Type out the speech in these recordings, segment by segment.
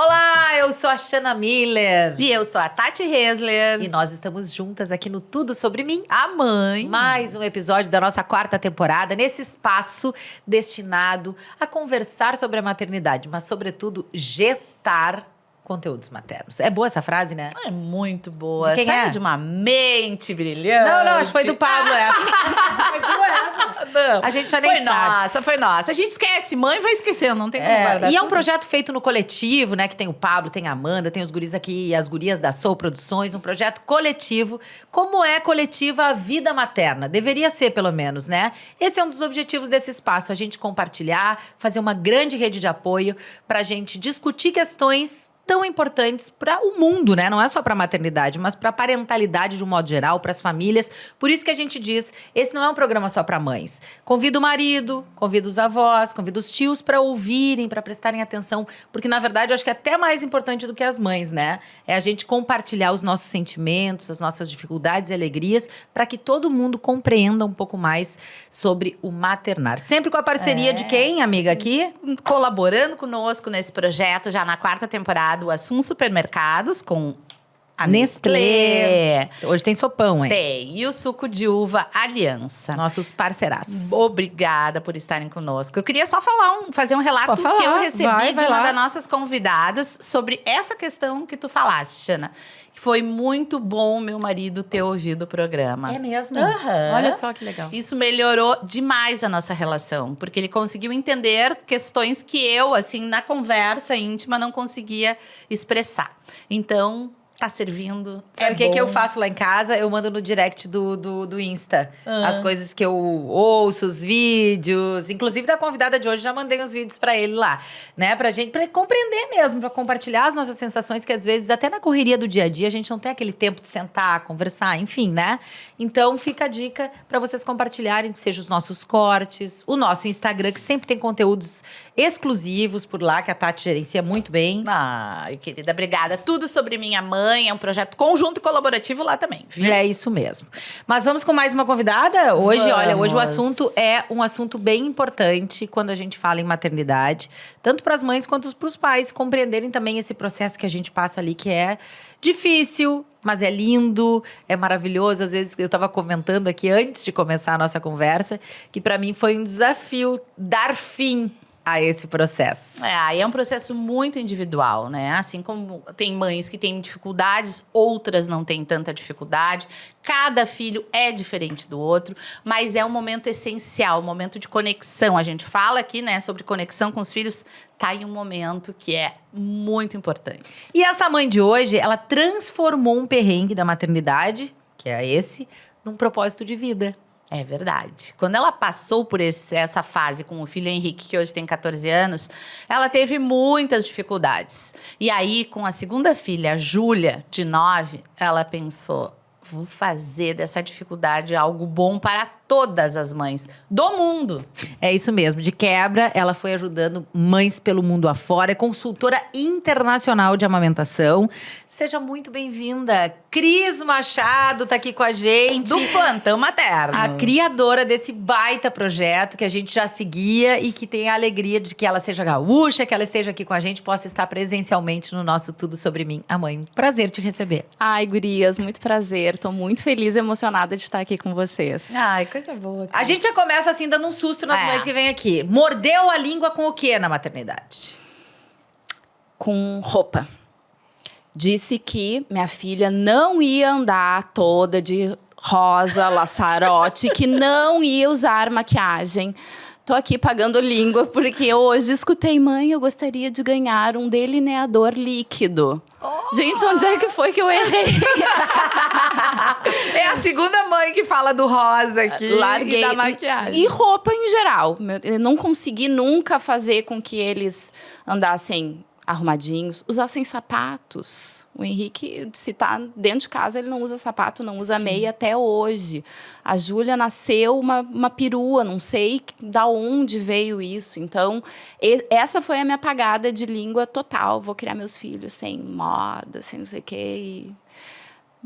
Olá, eu sou a Shanna Miller. E eu sou a Tati Hesler. E nós estamos juntas aqui no Tudo Sobre Mim. A mãe. Mais um episódio da nossa 4ª temporada, nesse espaço destinado a conversar sobre a maternidade, mas sobretudo gestar conteúdos maternos. É boa essa frase, né? É muito boa. De quem Sai é? de uma mente brilhante. Não, acho que foi do Pablo essa. Foi tua essa? Não. A gente já nem sabe. Foi nossa. A gente esquece, mãe vai esquecendo, não tem como guardar E é um tudo. projeto feito no coletivo, né? Que tem o Pablo, tem a Amanda, tem os guris aqui e as gurias da Soul Produções. Um projeto coletivo. Como é coletiva a vida materna? Deveria ser, pelo menos, né? Esse é um dos objetivos desse espaço. A gente compartilhar, fazer uma grande rede de apoio pra gente discutir questões tão importantes para o mundo, né? Não é só para a maternidade, mas para a parentalidade de um modo geral, para as famílias. Por isso que a gente diz, esse não é um programa só para mães. Convido o marido, convido os avós, convido os tios para ouvirem, para prestarem atenção, porque na verdade eu acho que é até mais importante do que as mães, né? É a gente compartilhar os nossos sentimentos, as nossas dificuldades e alegrias, para que todo mundo compreenda um pouco mais sobre o maternar. Sempre com a parceria de quem, amiga, aqui? Colaborando conosco nesse projeto, já na 4ª temporada, o Assum Supermercados, com a Nestlé. Hoje tem sopão, hein? Tem. E o suco de uva Aliança. Nossos parceiraços. Obrigada por estarem conosco. Eu queria só fazer um relato Pode falar, que eu recebi vai de uma lá. das nossas convidadas sobre essa questão que tu falaste, Shanna. Foi muito bom meu marido ter ouvido o programa. É mesmo? Aham. Olha só que legal. Isso melhorou demais a nossa relação, porque ele conseguiu entender questões que eu, assim, na conversa íntima, não conseguia expressar. Então, tá servindo. Sabe o que eu faço lá em casa? Eu mando no direct do Insta. As coisas que eu ouço, os vídeos. Inclusive, da convidada de hoje, já mandei uns vídeos pra ele lá. Né? Pra compreender mesmo, pra compartilhar as nossas sensações, que às vezes, até na correria do dia a dia, a gente não tem aquele tempo de sentar, conversar, enfim, né? Então, fica a dica pra vocês compartilharem, seja os nossos cortes, o nosso Instagram, que sempre tem conteúdos exclusivos por lá, que a Tati gerencia muito bem. Ai, querida, obrigada. Tudo sobre minha mãe, é um projeto conjunto e colaborativo lá também, viu? É isso mesmo. Mas vamos com mais uma convidada? Hoje, olha, hoje o Vamos. assunto é um assunto bem importante quando a gente fala em maternidade, tanto para as mães quanto para os pais compreenderem também esse processo que a gente passa ali, que é difícil, mas é lindo, é maravilhoso. Às vezes, eu estava comentando aqui antes de começar a nossa conversa, que para mim foi um desafio dar fim a esse processo. Aí é um processo muito individual, né? Assim como tem mães que têm dificuldades, outras não têm tanta dificuldade. Cada filho é diferente do outro, mas é um momento essencial, um momento de conexão. A gente fala aqui, né, sobre conexão com os filhos. Tá aí um momento que é muito importante. E essa mãe de hoje, ela transformou um perrengue da maternidade, que é esse, num propósito de vida. É verdade. Quando ela passou por essa fase com o filho Henrique, que hoje tem 14 anos, ela teve muitas dificuldades. E aí, com a segunda filha, a Júlia, de 9, ela pensou: vou fazer dessa dificuldade algo bom para todas as mães do mundo. É isso mesmo. De quebra, ela foi ajudando mães pelo mundo afora. É consultora internacional de amamentação. Seja muito bem-vinda. Cris Machado tá aqui com a gente. Do Plantão Materno. A criadora desse baita projeto que a gente já seguia e que tem a alegria de que ela seja gaúcha, que ela esteja aqui com a gente, possa estar presencialmente no nosso Tudo Sobre Mim. A mãe, prazer te receber. Ai, gurias, muito prazer. Tô muito feliz e emocionada de estar aqui com vocês. Ai, coisa boa. A gente já começa assim, dando um susto nas mães que vêm aqui. Mordeu a língua com o quê na maternidade? Com roupa. Disse que minha filha não ia andar toda de rosa, laçarote, que não ia usar maquiagem. Tô aqui pagando língua porque hoje escutei: mãe, eu gostaria de ganhar um delineador líquido. Gente, onde é que foi que eu errei? É a segunda mãe que fala do rosa aqui. Larguei. E da maquiagem. E roupa em geral. Eu não consegui nunca fazer com que eles andassem arrumadinhos, usassem sapatos. O Henrique, se tá dentro de casa, ele não usa sapato, não usa meia até hoje. A Júlia nasceu uma perua, não sei da onde veio isso. Então, essa foi a minha pagada de língua total. Vou criar meus filhos sem moda, sem não sei o quê. E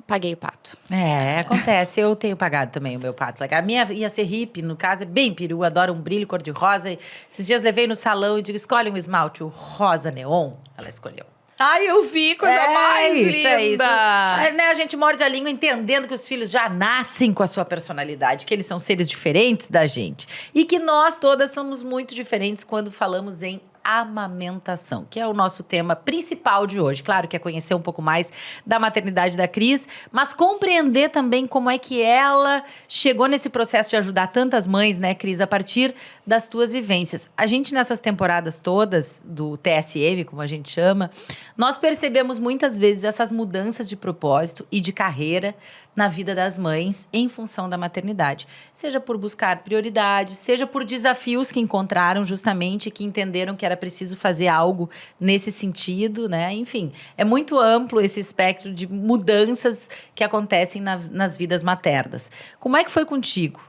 paguei o pato. É, acontece. Eu tenho pagado também o meu pato. A minha ia ser hippie, no caso, é bem peru, adora um brilho cor-de-rosa. Esses dias levei no salão e digo: escolhe um esmalte, o rosa neon. Ela escolheu. Ai, eu vi, coisa mais linda. É isso. Aí, né, a gente morde a língua entendendo que os filhos já nascem com a sua personalidade, que eles são seres diferentes da gente. E que nós todas somos muito diferentes quando falamos em amamentação, que é o nosso tema principal de hoje. Claro que é conhecer um pouco mais da maternidade da Cris, mas compreender também como é que ela chegou nesse processo de ajudar tantas mães, né, Cris, a partir das tuas vivências. A gente, nessas temporadas todas do TSM, como a gente chama, nós percebemos muitas vezes essas mudanças de propósito e de carreira na vida das mães em função da maternidade. Seja por buscar prioridades, seja por desafios que encontraram justamente, que entenderam que era preciso fazer algo nesse sentido, né? Enfim, é muito amplo esse espectro de mudanças que acontecem nas vidas maternas. Como é que foi contigo?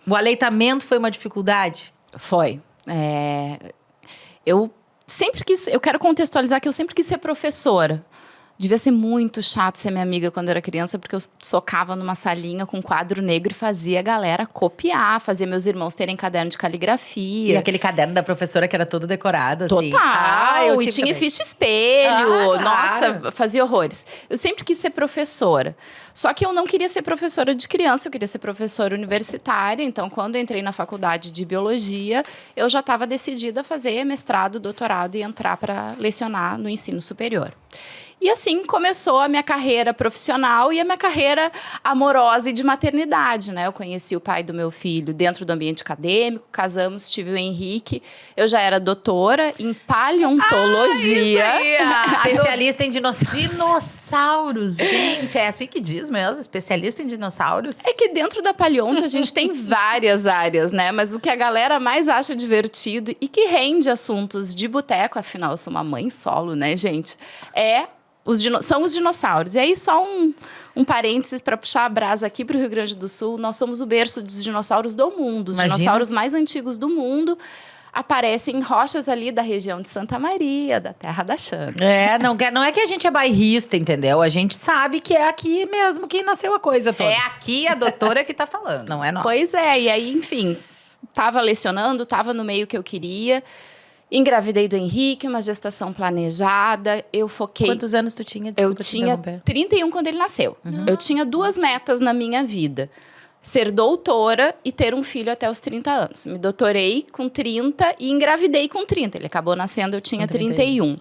O aleitamento foi uma dificuldade? Foi. Eu quero contextualizar que eu sempre quis ser professora. Devia ser muito chato ser minha amiga quando eu era criança, porque eu socava numa salinha com um quadro negro e fazia a galera copiar, fazia meus irmãos terem caderno de caligrafia. E aquele caderno da professora que era todo decorado, assim. Total! E tinha ficha espelho. Claro. Nossa, fazia horrores. Eu sempre quis ser professora. Só que eu não queria ser professora de criança, eu queria ser professora universitária. Então, quando eu entrei na faculdade de biologia, eu já estava decidida a fazer mestrado, doutorado e entrar para lecionar no ensino superior. E assim começou a minha carreira profissional e a minha carreira amorosa e de maternidade, né? Eu conheci o pai do meu filho dentro do ambiente acadêmico, casamos, tive o Henrique. Eu já era doutora em paleontologia. Especialista em dinossauros. Dinossauros, gente, é assim que diz mesmo? Especialista em dinossauros? É que dentro da paleonto a gente tem várias áreas, né? Mas o que a galera mais acha divertido e que rende assuntos de boteco, afinal eu sou uma mãe solo, né, gente? São os dinossauros. E aí, só um parênteses para puxar a brasa aqui para o Rio Grande do Sul. Nós somos o berço dos dinossauros do mundo. Os dinossauros mais antigos do mundo aparecem em rochas ali da região de Santa Maria, da Terra da Xana. Não é que a gente é bairrista, entendeu? A gente sabe que é aqui mesmo que nasceu a coisa toda. É aqui a doutora que tá falando. Não é nossa. Pois é. E aí, enfim, estava lecionando, estava no meio que eu queria. Engravidei do Henrique, uma gestação planejada. Eu foquei... Quantos anos tu tinha? Eu tinha 31 quando ele nasceu. Eu tinha 2 metas na minha vida. Ser doutora e ter um filho até os 30 anos. Me doutorei com 30 e engravidei com 30. Ele acabou nascendo, eu tinha 31.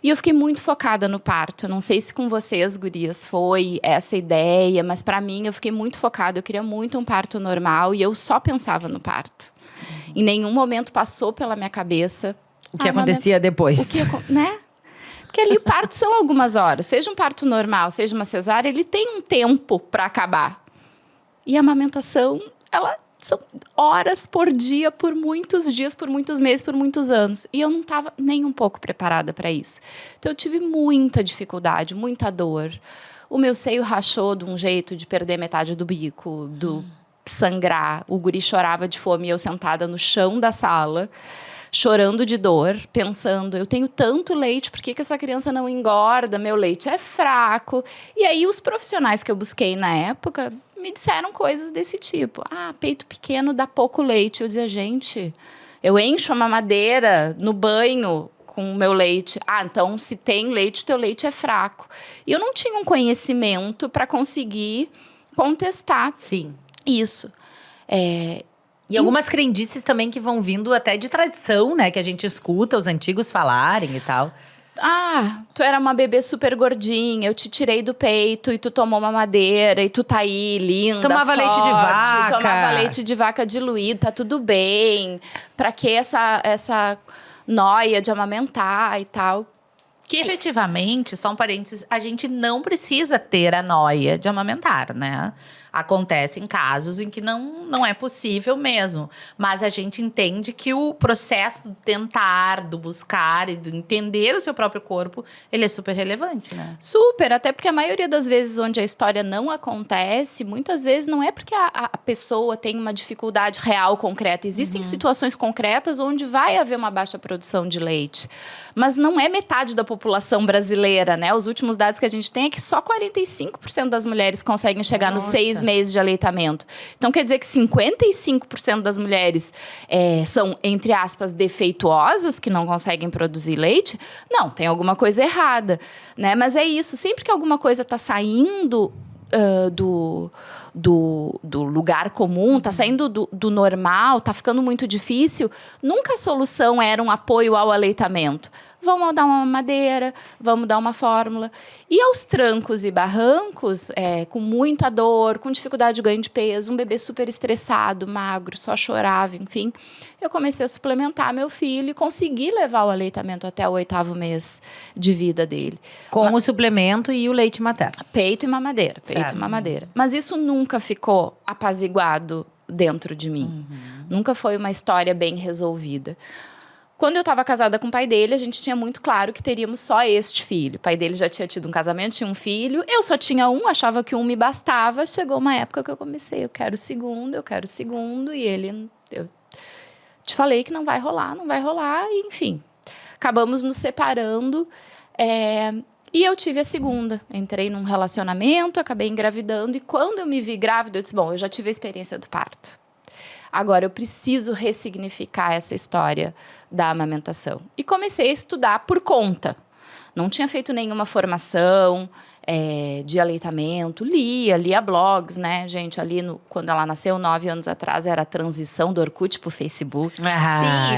E eu fiquei muito focada no parto. Não sei se com vocês, gurias, foi essa ideia, mas para mim eu fiquei muito focada. Eu queria muito um parto normal e eu só pensava no parto. Em nenhum momento passou pela minha cabeça o que acontecia depois. Né? Porque ali o parto são algumas horas. Seja um parto normal, seja uma cesárea, ele tem um tempo para acabar. E a amamentação, ela são horas por dia, por muitos dias, por muitos meses, por muitos anos. E eu não estava nem um pouco preparada para isso. Então, eu tive muita dificuldade, muita dor. O meu seio rachou de um jeito de perder metade do bico, do sangrar. O guri chorava de fome e eu sentada no chão da sala, chorando de dor, pensando, eu tenho tanto leite, por que essa criança não engorda? Meu leite é fraco. E aí, os profissionais que eu busquei na época me disseram coisas desse tipo. Peito pequeno dá pouco leite. Eu dizia, gente, eu encho a mamadeira no banho com o meu leite. Então, se tem leite, teu leite é fraco. E eu não tinha um conhecimento para conseguir contestar isso. E algumas crendices também que vão vindo até de tradição, né? Que a gente escuta os antigos falarem e tal. Tu era uma bebê super gordinha, eu te tirei do peito e tu tomou mamadeira e tu tá aí, linda, tomava forte, leite de vaca. Tomava leite de vaca diluído, tá tudo bem. Pra que essa noia de amamentar e tal? Que efetivamente, só um parênteses, a gente não precisa ter a noia de amamentar, né? Acontecem casos em que não é possível mesmo. Mas a gente entende que o processo do tentar, do buscar e do entender o seu próprio corpo, ele é super relevante, né? Super, até porque a maioria das vezes onde a história não acontece, muitas vezes não é porque a pessoa tem uma dificuldade real, concreta. Existem situações concretas onde vai haver uma baixa produção de leite. Mas não é metade da população brasileira, né? Os últimos dados que a gente tem é que só 45% das mulheres conseguem chegar nos 6 6 meses de aleitamento. Então, quer dizer que 55% das mulheres são, entre aspas, defeituosas, que não conseguem produzir leite? Não, tem alguma coisa errada, né? Mas é isso, sempre que alguma coisa está saindo do lugar comum, tá saindo do normal, tá ficando muito difícil, nunca a solução era um apoio ao aleitamento. Vamos dar uma mamadeira, vamos dar uma fórmula. E aos trancos e barrancos, com muita dor, com dificuldade de ganho de peso, um bebê super estressado, magro, só chorava, enfim, eu comecei a suplementar meu filho e consegui levar o aleitamento até o 8º mês de vida dele. Com o suplemento e o leite materno. Peito e mamadeira, Certo. e mamadeira. Mas isso nunca ficou apaziguado dentro de mim. Nunca foi uma história bem resolvida. Quando eu estava casada com o pai dele, a gente tinha muito claro que teríamos só este filho. O pai dele já tinha tido um casamento, tinha um filho. Eu só tinha um, achava que um me bastava. Chegou uma época que eu comecei, eu quero o segundo. E ele, eu te falei que não vai rolar. E, enfim, acabamos nos separando. E eu tive a segunda. Entrei num relacionamento, acabei engravidando. E quando eu me vi grávida, eu disse, bom, eu já tive a experiência do parto. Agora, eu preciso ressignificar essa história da amamentação. E comecei a estudar por conta. Não tinha feito nenhuma formação de aleitamento. Lia blogs, né, gente? Ali, quando ela nasceu, 9 anos atrás, era a transição do Orkut pro Facebook. Sim,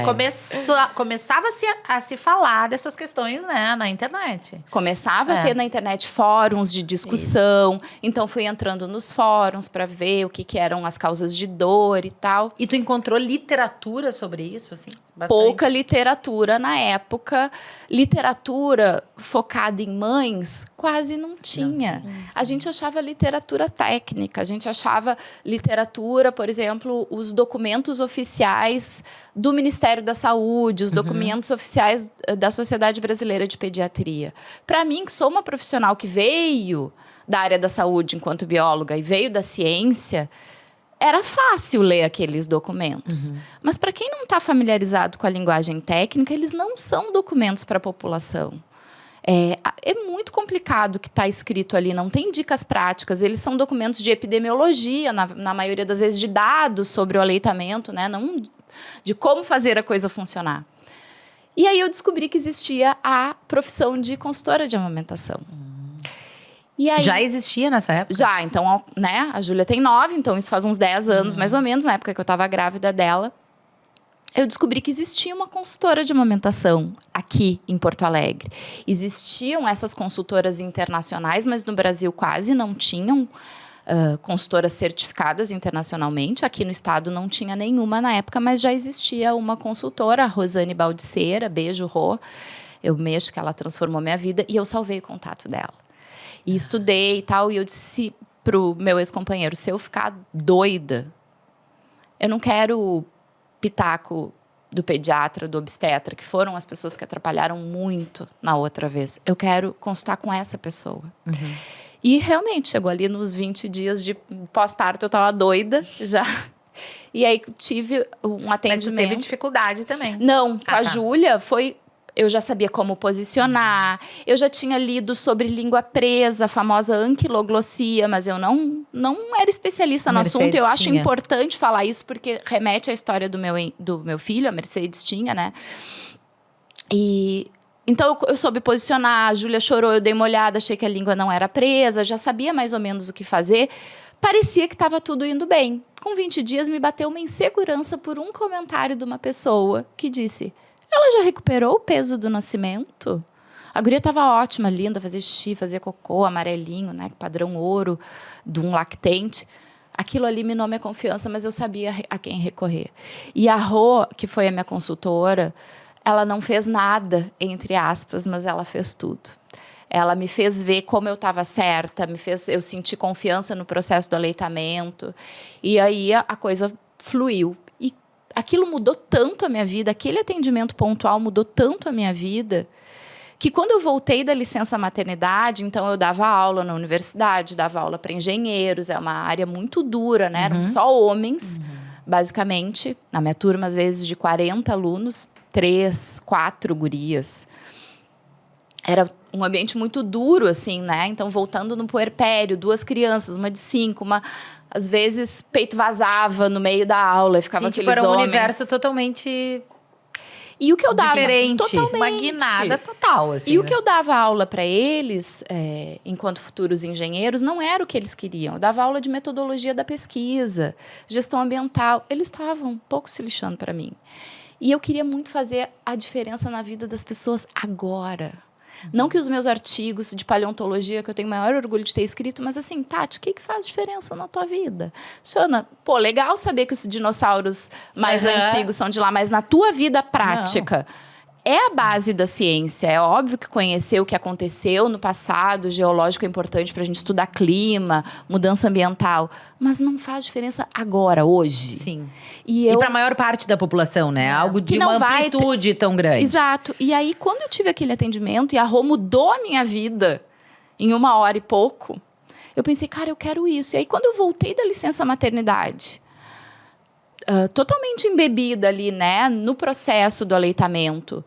e começava-se a se falar dessas questões, né, na internet. Começava a ter na internet fóruns de discussão. Isso. Então, fui entrando nos fóruns para ver o que eram as causas de dor e tal. E tu encontrou literatura sobre isso, assim? Bastante. Pouca literatura na época. Literatura focada em mães, quase não tinha. A gente achava literatura técnica, a gente achava literatura, por exemplo, os documentos oficiais do Ministério da Saúde, os documentos oficiais da Sociedade Brasileira de Pediatria. Para mim, que sou uma profissional que veio da área da saúde enquanto bióloga e veio da ciência, era fácil ler aqueles documentos. Mas para quem não está familiarizado com a linguagem técnica, eles não são documentos para a população. É muito complicado o que está escrito ali, não tem dicas práticas, eles são documentos de epidemiologia, na maioria das vezes de dados sobre o aleitamento, né? Não de como fazer a coisa funcionar. E aí eu descobri que existia a profissão de consultora de amamentação. E aí, já existia nessa época? Já, então, né, a Júlia tem 9, então isso faz uns 10 anos, mais ou menos, na época que eu estava grávida dela. Eu descobri que existia uma consultora de amamentação aqui em Porto Alegre. Existiam essas consultoras internacionais, mas no Brasil quase não tinham consultoras certificadas internacionalmente. Aqui no estado não tinha nenhuma na época, mas já existia uma consultora, a Rosane Baldiceira, beijo, Rô. Eu mexo que ela transformou minha vida e eu salvei o contato dela. E estudei e tal, e eu disse pro meu ex-companheiro, se eu ficar doida, eu não quero pitaco do pediatra, do obstetra, que foram as pessoas que atrapalharam muito na outra vez. Eu quero consultar com essa pessoa. E realmente, chegou ali nos 20 dias de pós-parto, eu estava doida já. E aí tive um atendimento. Mas tu teve dificuldade também? Não, com a Júlia foi... Eu já sabia como posicionar, eu já tinha lido sobre língua presa, a famosa anquiloglossia, mas eu não era especialista no assunto. Eu acho importante falar isso, porque remete à história do meu filho, a Mercedes tinha, né? E então eu soube posicionar, a Júlia chorou, eu dei uma olhada, achei que a língua não era presa, já sabia mais ou menos o que fazer. Parecia que estava tudo indo bem. Com 20 dias me bateu uma insegurança por um comentário de uma pessoa que disse... Ela já recuperou o peso do nascimento? A guria estava ótima, linda, fazia xixi, fazia cocô, amarelinho, né? Padrão ouro, de um lactente. Aquilo ali minou minha confiança, mas eu sabia a quem recorrer. E a Rô, que foi a minha consultora, ela não fez nada, entre aspas, mas ela fez tudo. Ela me fez ver como eu estava certa, me fez eu sentir confiança no processo do aleitamento. E aí a coisa fluiu. Aquilo mudou tanto a minha vida, aquele atendimento pontual mudou tanto a minha vida, que quando eu voltei da licença maternidade, então eu dava aula na universidade, dava aula para engenheiros, é uma área muito dura, né? Eram só homens, basicamente. Na minha turma, às vezes, de 40 alunos, 3, 4 gurias. era um ambiente muito duro, assim, né? Então, voltando no puerpério, 2 crianças, uma de 5, às vezes, peito vazava no meio da aula, ficava Sim, aqueles era um homens. universo totalmente E o que eu dava diferente. totalmente. Uma guinada total, assim. E o né? que eu dava aula para eles, enquanto futuros engenheiros, não era o que eles queriam. Eu dava aula de metodologia da pesquisa, gestão ambiental. Eles estavam um pouco se lixando para mim. E eu queria muito fazer a diferença na vida das pessoas agora. Não que os meus artigos de paleontologia, que eu tenho o maior orgulho de ter escrito, mas assim, Tati, o que faz diferença na tua vida? Xana, pô, legal saber que os dinossauros mais antigos são de lá, mas na tua vida prática... É a base da ciência. É óbvio que conhecer o que aconteceu no passado geológico é importante para a gente estudar clima, mudança ambiental. Mas não faz diferença agora, hoje. Sim. E para a maior parte da população, né? Algo de não uma vai amplitude tão grande. Exato. E aí, quando eu tive aquele atendimento e a Rô mudou a minha vida em 1 hora e pouco, eu pensei, cara, eu quero isso. E aí, quando eu voltei da licença maternidade, totalmente embebida ali, né, no processo do aleitamento,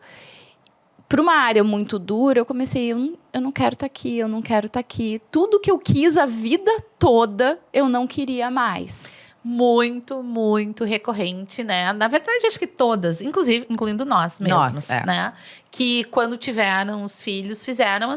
para uma área muito dura, eu comecei, eu não quero estar aqui, eu não quero estar aqui. Tudo que eu quis a vida toda, eu não queria mais. Muito, muito recorrente, né? Na verdade, acho que todas, inclusive, incluindo nós mesmos, né? Que quando tiveram os filhos, fizeram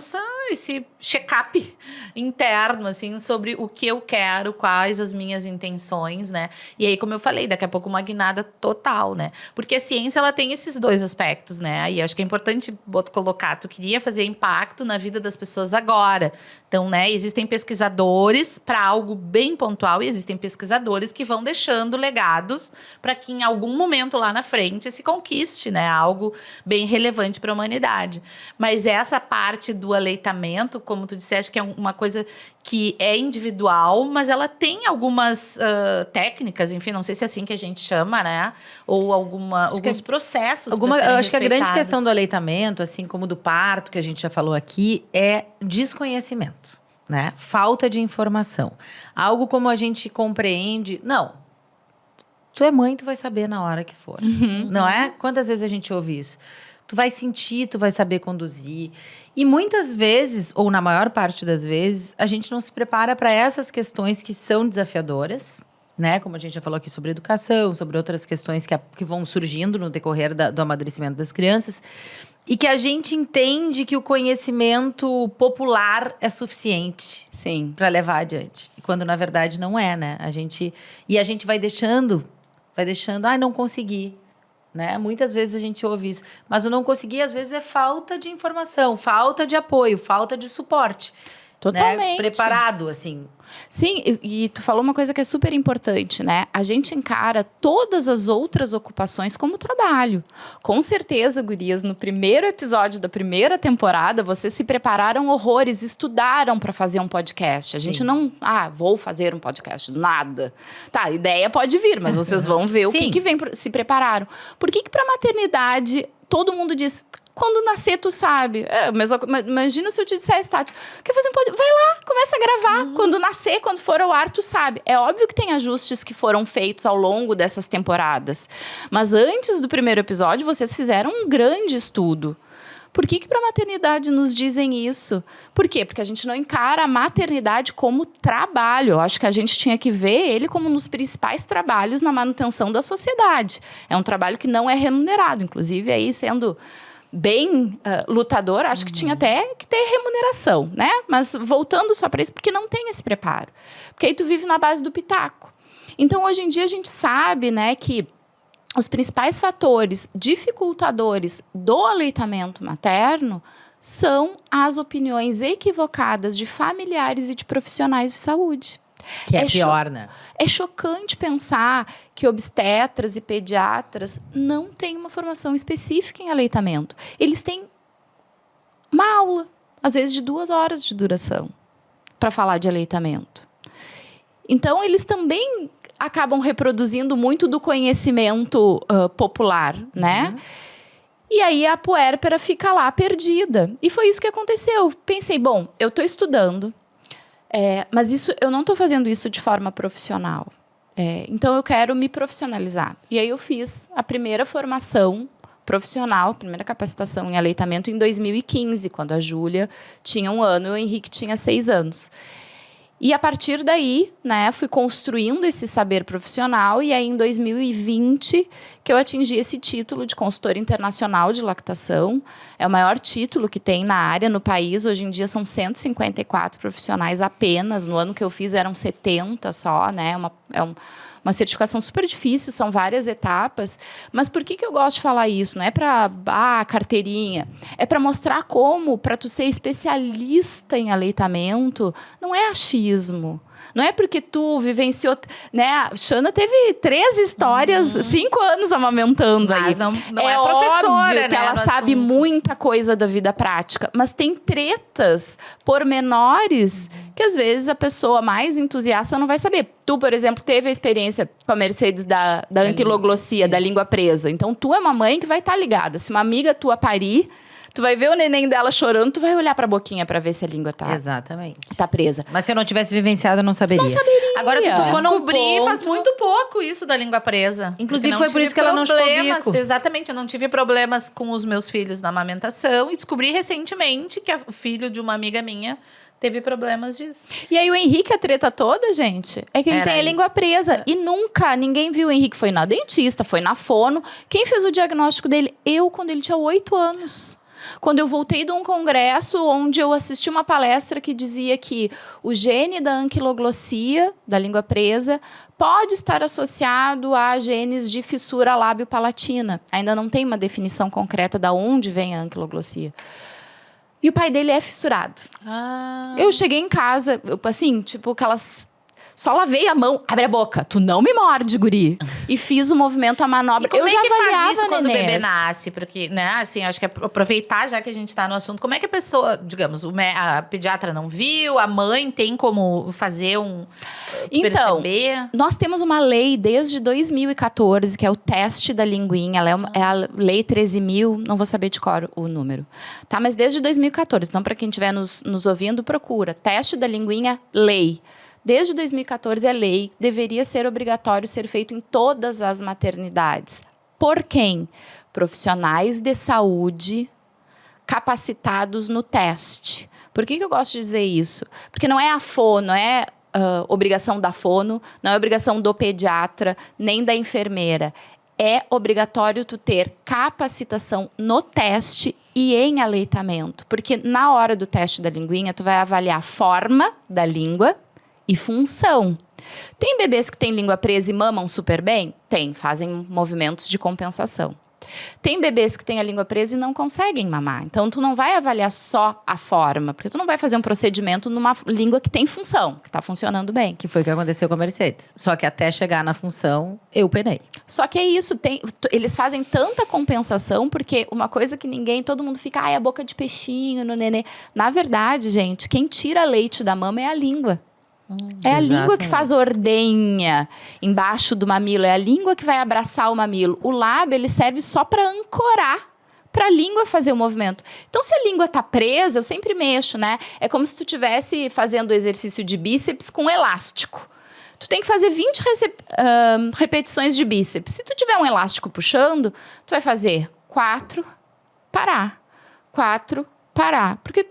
esse check-up interno, assim, sobre o que eu quero, quais as minhas intenções, né? E aí, como eu falei, daqui a pouco uma guinada total, né? Porque a ciência, ela tem esses 2 aspectos, né? E acho que é importante colocar, tu queria fazer impacto na vida das pessoas agora. Então, né, existem pesquisadores para algo bem pontual e existem pesquisadores que vão deixando legados para que em algum momento lá na frente se conquiste, né, algo bem relevante para a humanidade. Mas essa parte do aleitamento, como tu disseste, que é uma coisa que é individual, mas ela tem algumas técnicas, enfim, não sei se é assim que a gente chama, né? Ou alguns processos. Eu acho que a grande questão do aleitamento, assim como do parto, que a gente já falou aqui, é desconhecimento, né? Falta de informação. Algo como a gente compreende. Não. Tu é mãe, tu vai saber na hora que for. Não é? Quantas vezes a gente ouve isso? Tu vai sentir, tu vai saber conduzir. E muitas vezes, ou na maior parte das vezes, a gente não se prepara para essas questões que são desafiadoras, né? Como a gente já falou aqui sobre educação, sobre outras questões que vão surgindo no decorrer do amadurecimento das crianças. E que a gente entende que o conhecimento popular é suficiente para levar adiante. Quando, na verdade, não é, né? A gente vai deixando, não consegui. Né? Muitas vezes a gente ouve isso. Mas o não conseguir, às vezes, é falta de informação, falta de apoio, falta de suporte. Totalmente. Né? Preparado, assim. Sim, e tu falou uma coisa que é super importante, né? A gente encara todas as outras ocupações como trabalho. Com certeza, gurias, no primeiro episódio da primeira temporada, vocês se prepararam horrores, estudaram para fazer um podcast. A gente não, vou fazer um podcast, nada. Tá, a ideia pode vir, mas vocês vão ver o que vem, se prepararam. Por que para maternidade todo mundo diz... Quando nascer, tu sabe. Mas imagina se eu te dissesse, Tati, quer fazer um podcast? Vai lá, começa a gravar. Quando nascer, quando for ao ar, tu sabe. É óbvio que tem ajustes que foram feitos ao longo dessas temporadas. Mas antes do primeiro episódio, vocês fizeram um grande estudo. Por que para a maternidade nos dizem isso? Por quê? Porque a gente não encara a maternidade como trabalho. Eu acho que a gente tinha que ver ele como um dos principais trabalhos na manutenção da sociedade. É um trabalho que não é remunerado. Inclusive, aí sendo... bem lutador, acho que tinha até que ter remuneração, né? Mas voltando só para isso, porque não tem esse preparo. Porque aí tu vive na base do pitaco. Então, hoje em dia, a gente sabe, né, que os principais fatores dificultadores do aleitamento materno são as opiniões equivocadas de familiares e de profissionais de saúde. Que é pior, né? É chocante pensar que obstetras e pediatras não têm uma formação específica em aleitamento. Eles têm uma aula, às vezes de 2 horas de duração, para falar de aleitamento. Então, eles também acabam reproduzindo muito do conhecimento popular, né? E aí, a puérpera fica lá perdida. E foi isso que aconteceu. Pensei, bom, eu estou estudando, mas eu não estou fazendo isso de forma profissional. Então, eu quero me profissionalizar. E aí, eu fiz a primeira formação profissional, primeira capacitação em aleitamento em 2015, quando a Júlia tinha 1 ano e o Henrique tinha 6 anos. E a partir daí, né, fui construindo esse saber profissional e aí em 2020 que eu atingi esse título de consultora internacional de lactação. É o maior título que tem na área no país. Hoje em dia são 154 profissionais apenas. No ano que eu fiz eram 70 só, né? Uma certificação super difícil, são várias etapas. Mas por que eu gosto de falar isso? Não é para carteirinha. É para mostrar como, para tu ser especialista em aleitamento, não é achismo. Não é porque tu vivenciou... Né? A Xana teve 3 histórias, 5 anos amamentando. Mas aí. não é professora, óbvio que né, ela no sabe assunto. muita coisa da vida prática. Mas tem tretas pormenores que, às vezes, a pessoa mais entusiasta não vai saber. Tu, por exemplo, teve a experiência com a Mercedes da anquiloglossia, da língua presa. Então, tu é uma mãe que vai estar ligada. Se uma amiga tua parir... Tu vai ver o neném dela chorando, tu vai olhar pra boquinha pra ver se a língua tá presa. Mas se eu não tivesse vivenciado, eu não saberia. Não saberia. Agora tu tocou num Descobri faz ponto... muito pouco isso da língua presa. Inclusive, Porque foi por tive isso que ela não chupou problemas. bico. Exatamente, eu não tive problemas com os meus filhos na amamentação. E descobri recentemente que o filho de uma amiga minha teve problemas disso. E aí o Henrique, a treta toda, gente, é que ele Era tem a língua isso. presa. E nunca, ninguém viu o Henrique. Foi na dentista, foi na fono. Quem fez o diagnóstico dele? Eu, quando ele tinha 8 anos. Quando eu voltei de um congresso onde eu assisti uma palestra que dizia que o gene da anquiloglossia, da língua presa, pode estar associado a genes de fissura lábio-palatina. Ainda não tem uma definição concreta de onde vem a anquiloglossia. E o pai dele é fissurado. Eu cheguei em casa, assim, tipo aquelas... Só lavei a mão, abre a boca, tu não me morde, guri. E fiz o movimento, a manobra. E como eu já é que faz avaliava isso quando o nenês. bebê nasce? Porque, né, assim, acho que é aproveitar já que a gente tá no assunto. Como é que a pessoa, digamos, a pediatra não viu, a mãe tem como fazer Então, perceber? nós temos uma lei desde 2014, que é o teste da linguinha. Ela é a lei 13.000, não vou saber de cor o número. Tá? Mas desde 2014. Então, para quem estiver nos ouvindo, procura. Teste da linguinha, lei. Desde 2014 é lei, deveria ser obrigatório ser feito em todas as maternidades. Por quem? Profissionais de saúde capacitados no teste. Por que eu gosto de dizer isso? Porque não é a fono, não é obrigação da fono, não é obrigação do pediatra, nem da enfermeira. É obrigatório tu ter capacitação no teste e em aleitamento. Porque na hora do teste da linguinha, tu vai avaliar a forma da língua e função. Tem bebês que têm língua presa e mamam super bem? Tem, fazem movimentos de compensação. Tem bebês que têm a língua presa e não conseguem mamar. Então, tu não vai avaliar só a forma, porque tu não vai fazer um procedimento numa língua que tem função, que está funcionando bem. Que foi o que aconteceu com a Mercedes. Só que até chegar na função, eu penei. Só que é isso, eles fazem tanta compensação, porque uma coisa que todo mundo fica, a boca de peixinho no nenê. Na verdade, gente, quem tira leite da mama é a língua. É a língua que faz ordenha embaixo do mamilo. É a língua que vai abraçar o mamilo. O lábio, ele serve só para ancorar, para a língua fazer o movimento. Então, se a língua tá presa, eu sempre mexo, né? É como se tu estivesse fazendo exercício de bíceps com elástico. Tu tem que fazer 20 repetições de bíceps. Se tu tiver um elástico puxando, tu vai fazer 4, parar. 4, parar. Porque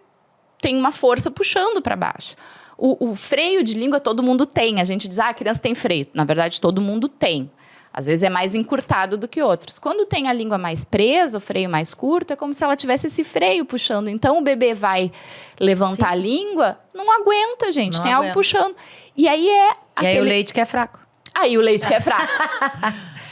tem uma força puxando para baixo. O freio de língua todo mundo tem. A gente diz, a criança tem freio. Na verdade, todo mundo tem. Às vezes é mais encurtado do que outros. Quando tem a língua mais presa, o freio mais curto, é como se ela tivesse esse freio puxando. Então, o bebê vai levantar a língua, não aguenta, gente. Não tem aguenta. algo puxando. E aí é... E aí o leite que é fraco. Aí o leite que é fraco.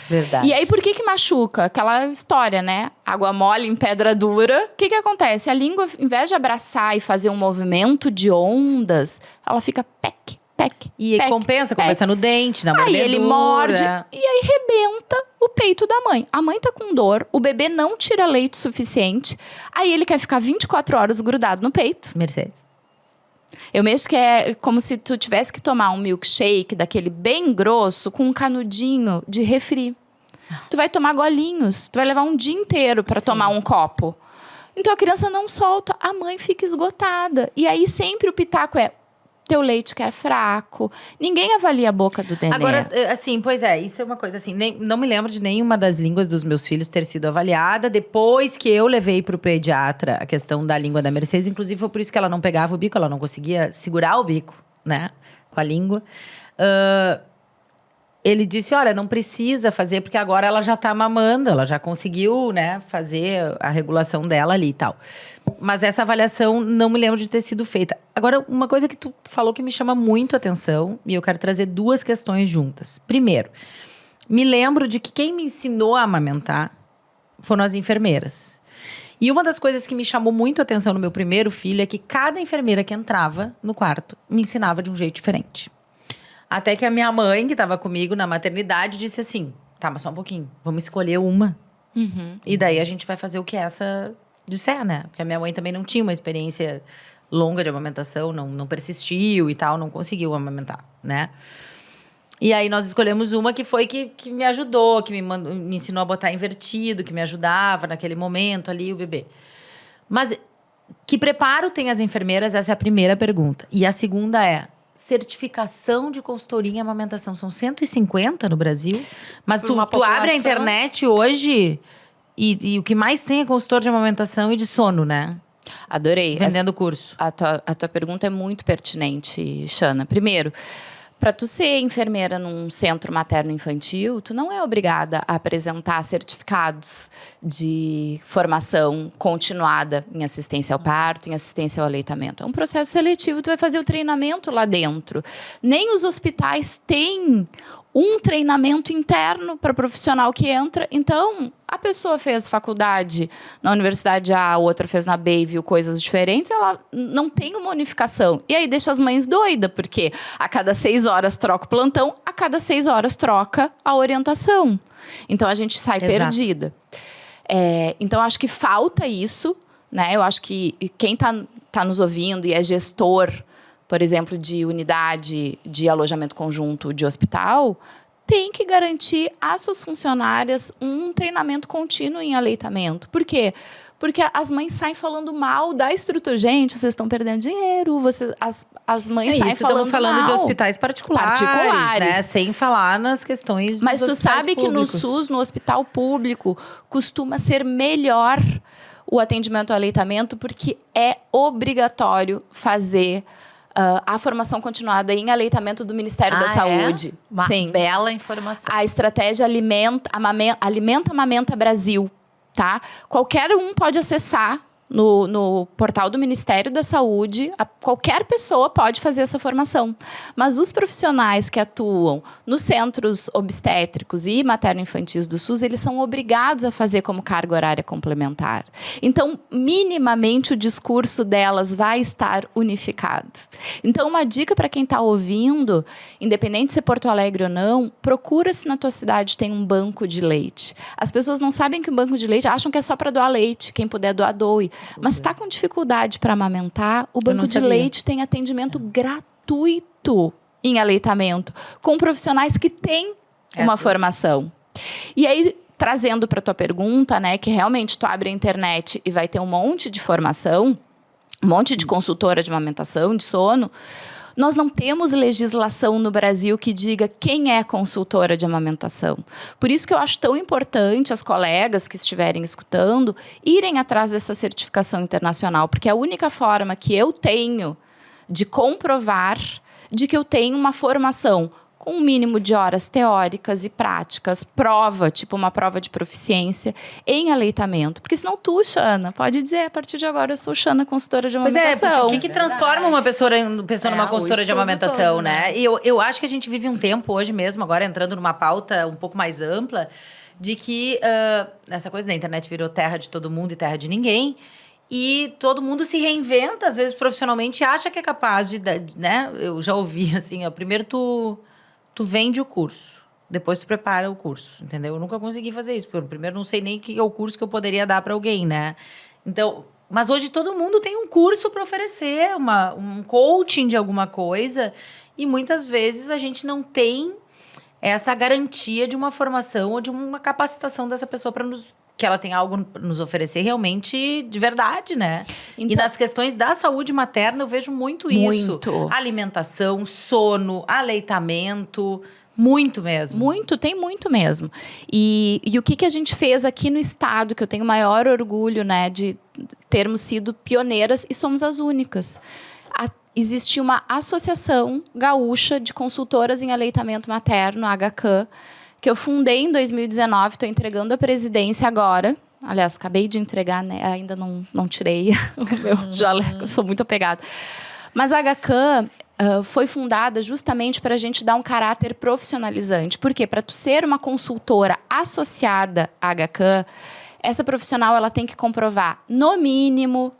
Verdade. E aí, por que machuca? Aquela história, né? Água mole em pedra dura. O que acontece? A língua, em vez de abraçar e fazer um movimento de ondas, ela fica pec. E compensa, começa no dente, na mordedura. Aí ele morde e aí rebenta o peito da mãe. A mãe tá com dor, o bebê não tira leite suficiente. Aí ele quer ficar 24 horas grudado no peito. Mercedes. Eu mexo que é como se tu tivesse que tomar um milkshake daquele bem grosso com um canudinho de refri. Tu vai tomar golinhos, tu vai levar um dia inteiro para tomar um copo. Então a criança não solta, a mãe fica esgotada. E aí sempre o pitaco é: teu leite que é fraco. Ninguém avalia a boca do neném. Agora, assim, pois é, isso é uma coisa assim, não me lembro de nenhuma das línguas dos meus filhos ter sido avaliada. Depois que eu levei pro pediatra a questão da língua da Mercedes, inclusive foi por isso que ela não pegava o bico, ela não conseguia segurar o bico, né, com a língua. Ele disse, olha, não precisa fazer, porque agora ela já tá mamando, ela já conseguiu, né, fazer a regulação dela ali e tal. Mas essa avaliação não me lembro de ter sido feita. Agora, uma coisa que tu falou que me chama muito a atenção, e eu quero trazer duas questões juntas. Primeiro, me lembro de que quem me ensinou a amamentar foram as enfermeiras. E uma das coisas que me chamou muito a atenção no meu primeiro filho é que cada enfermeira que entrava no quarto me ensinava de um jeito diferente. Até que a minha mãe, que estava comigo na maternidade, disse assim, tá, mas só um pouquinho, vamos escolher uma. E daí a gente vai fazer o que essa disser, né? Porque a minha mãe também não tinha uma experiência longa de amamentação, não persistiu e tal, não conseguiu amamentar, né? E aí nós escolhemos uma que foi que me ajudou, que me ensinou a botar invertido, que me ajudava naquele momento ali, o bebê. Mas que preparo tem as enfermeiras? Essa é a primeira pergunta. E a segunda é, certificação de consultoria em amamentação. São 150 no Brasil. Mas tu abre a internet hoje e o que mais tem é consultor de amamentação e de sono, né? Adorei. Vendendo curso. A tua pergunta é muito pertinente, Xana. Primeiro, para tu ser enfermeira num centro materno-infantil, tu não é obrigada a apresentar certificados de formação continuada em assistência ao parto, em assistência ao aleitamento. É um processo seletivo, tu vai fazer o treinamento lá dentro. Nem os hospitais têm um treinamento interno para profissional que entra. Então, a pessoa fez faculdade na universidade A, a outra fez na B e viu coisas diferentes, ela não tem uma unificação. E aí deixa as mães doidas, porque a cada 6 horas troca o plantão, a cada 6 horas troca a orientação. Então, a gente sai perdida. Então, acho que falta isso, né? Eu acho que quem tá nos ouvindo e é gestor, por exemplo, de unidade de alojamento conjunto de hospital, tem que garantir às suas funcionárias um treinamento contínuo em aleitamento. Por quê? Porque as mães saem falando mal da estrutura. Gente, vocês estão perdendo dinheiro. As mães saem falando mal. Estamos falando de hospitais particulares, né? Sem falar nas questões dos Mas tu sabe públicos. Que no SUS, no hospital público, costuma ser melhor o atendimento ao aleitamento, porque é obrigatório fazer a formação continuada em aleitamento do Ministério da Saúde. Uma bela informação. A estratégia Alimenta, Amamenta Brasil, tá? Qualquer um pode acessar no portal do Ministério da Saúde, qualquer pessoa pode fazer essa formação. Mas os profissionais que atuam nos centros obstétricos e materno-infantis do SUS, eles são obrigados a fazer como carga horária complementar. Então, minimamente, o discurso delas vai estar unificado. Então, uma dica para quem está ouvindo, independente de ser Porto Alegre ou não, procura se na tua cidade tem um banco de leite. As pessoas não sabem que o banco de leite, acham que é só para doar leite, quem puder doar, doe. Mas se está com dificuldade para amamentar, o banco de leite tem atendimento gratuito em aleitamento, com profissionais que têm uma formação. E aí, trazendo para a tua pergunta, né, que realmente tu abre a internet e vai ter um monte de formação, um monte de consultora de amamentação, de sono. Nós não temos legislação no Brasil que diga quem é consultora de amamentação. Por isso que eu acho tão importante as colegas que estiverem escutando irem atrás dessa certificação internacional, porque é a única forma que eu tenho de comprovar de que eu tenho uma formação com um mínimo de horas teóricas e práticas, prova, tipo uma prova de proficiência em aleitamento. Porque senão tu, Xana, pode dizer, a partir de agora eu sou Xana, consultora de amamentação. Pois o que transforma uma pessoa numa consultora de amamentação, todo, né? E eu acho que a gente vive um tempo hoje mesmo, agora entrando numa pauta um pouco mais ampla, de que essa coisa da internet virou terra de todo mundo e terra de ninguém. E todo mundo se reinventa, às vezes profissionalmente, e acha que é capaz de, né? Eu já ouvi assim, primeiro tu vende o curso, depois tu prepara o curso, entendeu? Eu nunca consegui fazer isso, porque eu primeiro não sei nem o que é o curso que eu poderia dar para alguém, né? Então, mas hoje todo mundo tem um curso para oferecer, um coaching de alguma coisa, e muitas vezes a gente não tem essa garantia de uma formação ou de uma capacitação dessa pessoa para nos que ela tem algo para nos oferecer realmente de verdade, né? E Então- nas questões da saúde materna eu vejo muito isso. Muito. Alimentação, sono, aleitamento, muito mesmo. Tem muito mesmo. E o que a gente fez aqui no estado, que eu tenho maior orgulho, né, de termos sido pioneiras e somos as únicas. Existe uma associação gaúcha de consultoras em aleitamento materno, a HCAM, que eu fundei em 2019, estou entregando a presidência agora. Aliás, acabei de entregar, né, ainda não tirei o meu jaleco, sou muito apegada. Mas a HCAM foi fundada justamente para a gente dar um caráter profissionalizante. Por quê? Para tu ser uma consultora associada à HCAM, essa profissional ela tem que comprovar, no mínimo,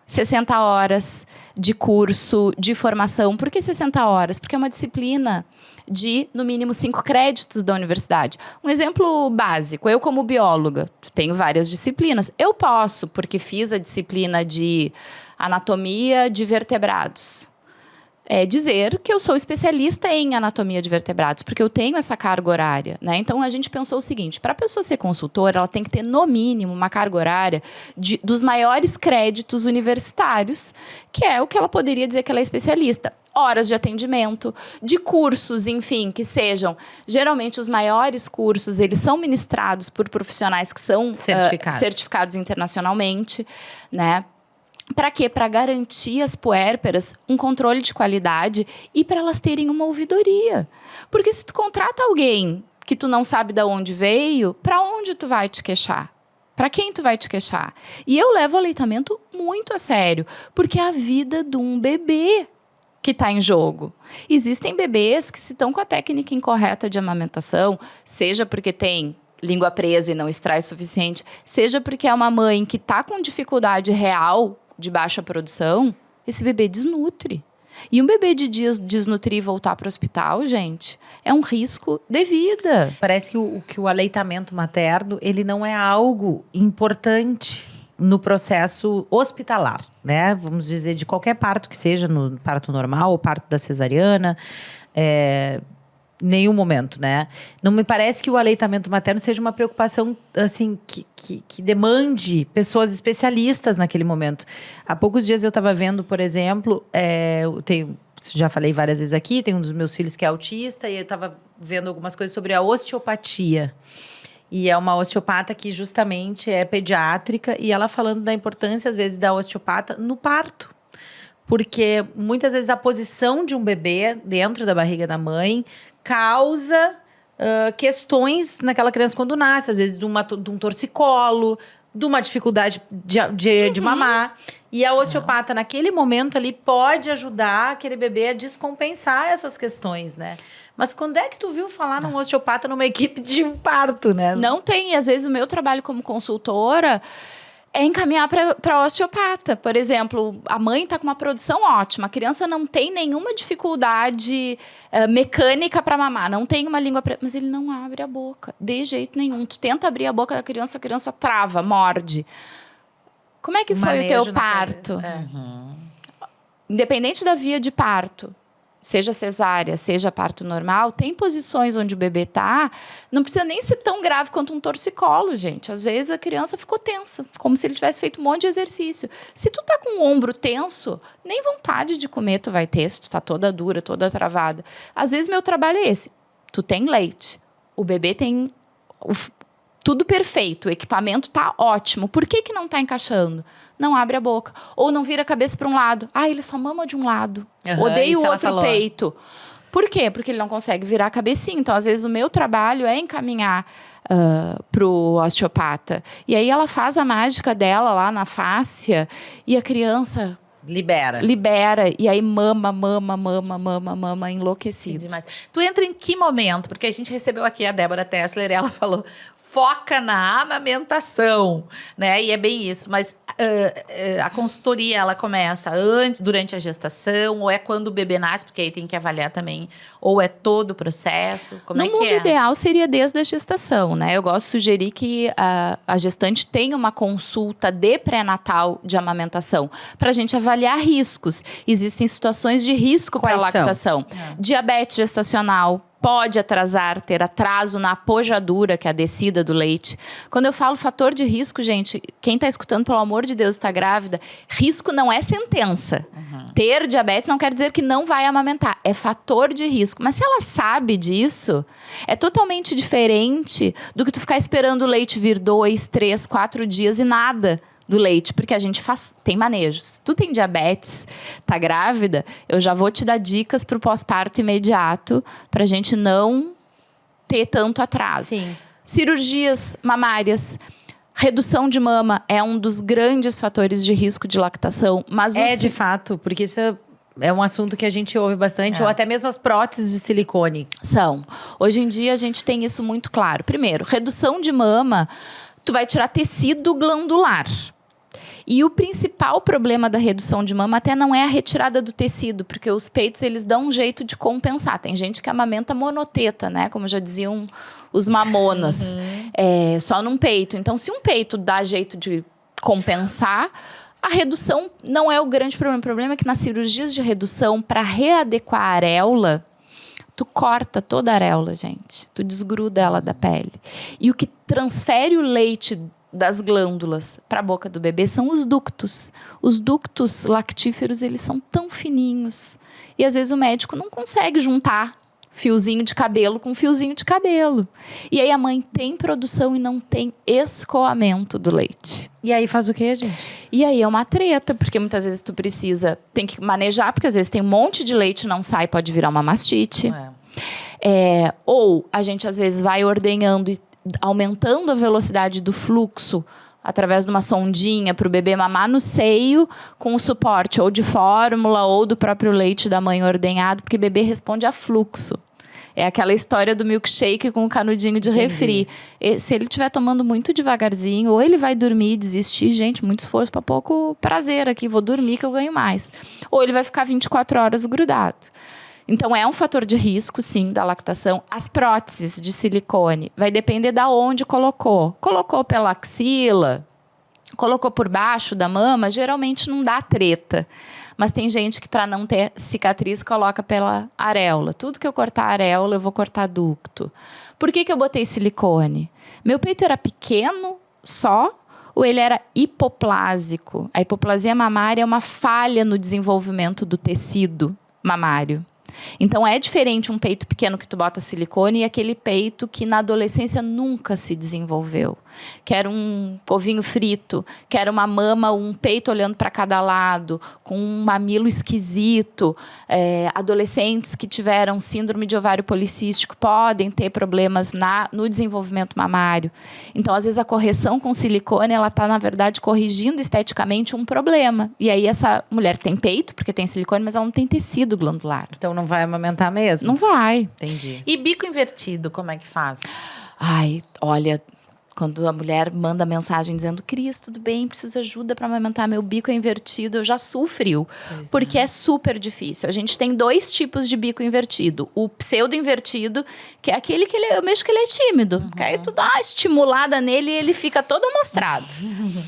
60 horas de curso, de formação. Por que 60 horas? Porque é uma disciplina de, no mínimo, 5 créditos da universidade. Um exemplo básico, eu como bióloga, tenho várias disciplinas. Eu posso, porque fiz a disciplina de anatomia de vertebrados, dizer que eu sou especialista em anatomia de vertebrados, porque eu tenho essa carga horária, né? Então, a gente pensou o seguinte, para a pessoa ser consultora, ela tem que ter, no mínimo, uma carga horária dos maiores créditos universitários, que é o que ela poderia dizer que ela é especialista. Horas de atendimento, de cursos, enfim, que sejam... Geralmente, os maiores cursos, eles são ministrados por profissionais que são certificados internacionalmente, né? Para quê? Para garantir às puérperas um controle de qualidade e para elas terem uma ouvidoria. Porque se tu contrata alguém que tu não sabe de onde veio, para onde tu vai te queixar? Para quem tu vai te queixar? E eu levo o aleitamento muito a sério, porque é a vida de um bebê que está em jogo. Existem bebês que, se estão com a técnica incorreta de amamentação, seja porque tem língua presa e não extrai o suficiente, seja porque é uma mãe que está com dificuldade real de baixa produção, esse bebê desnutre. E um bebê de dias desnutrir e voltar para o hospital, gente, é um risco de vida. Parece que o aleitamento materno, ele não é algo importante no processo hospitalar, né? Vamos dizer, de qualquer parto que seja, no parto normal ou parto da cesariana, nenhum momento, né? Não me parece que o aleitamento materno seja uma preocupação, assim, que demande pessoas especialistas naquele momento. Há poucos dias eu estava vendo, por exemplo, já falei várias vezes aqui, tem um dos meus filhos que é autista, e eu estava vendo algumas coisas sobre a osteopatia. E é uma osteopata que justamente é pediátrica, e ela falando da importância, às vezes, da osteopata no parto. Porque muitas vezes a posição de um bebê dentro da barriga da mãe causa questões naquela criança quando nasce, às vezes de um torcicolo, de uma dificuldade de mamar. E a osteopata, naquele momento ali, pode ajudar aquele bebê a descompensar essas questões, né? Mas quando é que tu viu falar num osteopata numa equipe de um parto, né? Não tem. Às vezes, o meu trabalho como consultora é encaminhar para osteopata. Por exemplo, a mãe está com uma produção ótima, a criança não tem nenhuma dificuldade mecânica para mamar, não tem uma língua... Mas ele não abre a boca, de jeito nenhum. Tu tenta abrir a boca da criança, a criança trava, morde. Como é que foi o teu parto? Independente da via de parto, seja cesárea, seja parto normal, tem posições onde o bebê tá, não precisa nem ser tão grave quanto um torcicolo, gente. Às vezes a criança ficou tensa, como se ele tivesse feito um monte de exercício. Se tu tá com o ombro tenso, nem vontade de comer tu vai ter, se tu tá toda dura, toda travada. Às vezes meu trabalho é esse. Tu tem leite, o bebê tem tudo perfeito, o equipamento tá ótimo. Por que não tá encaixando? Não abre a boca. Ou não vira a cabeça para um lado. Ele só mama de um lado. Odeia o outro peito. Por quê? Porque ele não consegue virar a cabecinha. Então, às vezes, o meu trabalho é encaminhar pro osteopata. E aí, ela faz a mágica dela lá na fáscia e a criança... Libera. E aí mama enlouquecido. Demais. Tu entra em que momento? Porque a gente recebeu aqui a Débora Tessler e ela falou... Foca na amamentação, né? E é bem isso. Mas a consultoria, ela começa durante a gestação, ou é quando o bebê nasce, porque aí tem que avaliar também, ou é todo o processo? Como é que é? No mundo ideal seria desde a gestação, né? Eu gosto de sugerir que a gestante tenha uma consulta de pré-natal de amamentação, para a gente avaliar riscos. Existem situações de risco para a lactação. Diabetes gestacional pode atrasar, ter atraso na apojadura, que é a descida do leite. Quando eu falo fator de risco, gente, quem está escutando, pelo amor de Deus, está grávida, risco não é sentença. Ter diabetes não quer dizer que não vai amamentar, é fator de risco. Mas se ela sabe disso, é totalmente diferente do que tu ficar esperando o leite vir 2, 3, 4 dias e nada do leite, porque a gente tem manejos. Tu tem diabetes, tá grávida, eu já vou te dar dicas para o pós-parto imediato, para a gente não ter tanto atraso. Sim. Cirurgias mamárias, redução de mama é um dos grandes fatores de risco de lactação. Mas de fato, porque isso é um assunto que a gente ouve bastante, ou até mesmo as próteses de silicone. São. Hoje em dia a gente tem isso muito claro. Primeiro, redução de mama, tu vai tirar tecido glandular. E o principal problema da redução de mama até não é a retirada do tecido, porque os peitos, eles dão um jeito de compensar. Tem gente que amamenta monoteta, né? Como já diziam os mamonas. Só num peito. Então, se um peito dá jeito de compensar, a redução não é o grande problema. O problema é que nas cirurgias de redução, para readequar a areola, tu corta toda a areola, gente. Tu desgruda ela da pele. E o que transfere o leite das glândulas para a boca do bebê são os ductos. Os ductos lactíferos, eles são tão fininhos. E às vezes o médico não consegue juntar fiozinho de cabelo com fiozinho de cabelo. E aí a mãe tem produção e não tem escoamento do leite. E aí faz o quê, gente? E aí é uma treta, porque muitas vezes tu tem que manejar, porque às vezes tem um monte de leite, não sai, pode virar uma mastite. Ou a gente às vezes vai ordenhando e aumentando a velocidade do fluxo através de uma sondinha para o bebê mamar no seio, com o suporte ou de fórmula ou do próprio leite da mãe ordenhado, porque o bebê responde a fluxo. É aquela história do milkshake com o canudinho de refri. Se ele estiver tomando muito devagarzinho, ou ele vai dormir e desistir, gente, muito esforço para pouco prazer aqui, vou dormir que eu ganho mais. Ou ele vai ficar 24 horas grudado. Então, é um fator de risco, sim, da lactação. As próteses de silicone, vai depender de onde colocou. Colocou pela axila, colocou por baixo da mama, geralmente não dá treta. Mas tem gente que, para não ter cicatriz, coloca pela areola. Tudo que eu cortar areola, eu vou cortar ducto. Por que eu botei silicone? Meu peito era pequeno só, ou ele era hipoplásico? A hipoplasia mamária é uma falha no desenvolvimento do tecido mamário. Então, é diferente um peito pequeno que tu bota silicone e aquele peito que na adolescência nunca se desenvolveu. Quer um ovinho frito, quer uma mama, um peito olhando para cada lado, com um mamilo esquisito. Adolescentes que tiveram síndrome de ovário policístico podem ter problemas no desenvolvimento mamário. Então, às vezes, a correção com silicone, ela está, na verdade, corrigindo esteticamente um problema. E aí, essa mulher tem peito, porque tem silicone, mas ela não tem tecido glandular. Então, não vai amamentar mesmo? Não vai. Entendi. E bico invertido, como é que faz? Ai, olha, quando a mulher manda mensagem dizendo: Cris, tudo bem, preciso de ajuda para amamentar, meu bico é invertido, eu já sofri, porque é super difícil. A gente tem 2 tipos de bico invertido. O pseudo-invertido, que é aquele que eu mexo que ele é tímido. Porque aí tu dá uma estimulada nele e ele fica todo amostrado.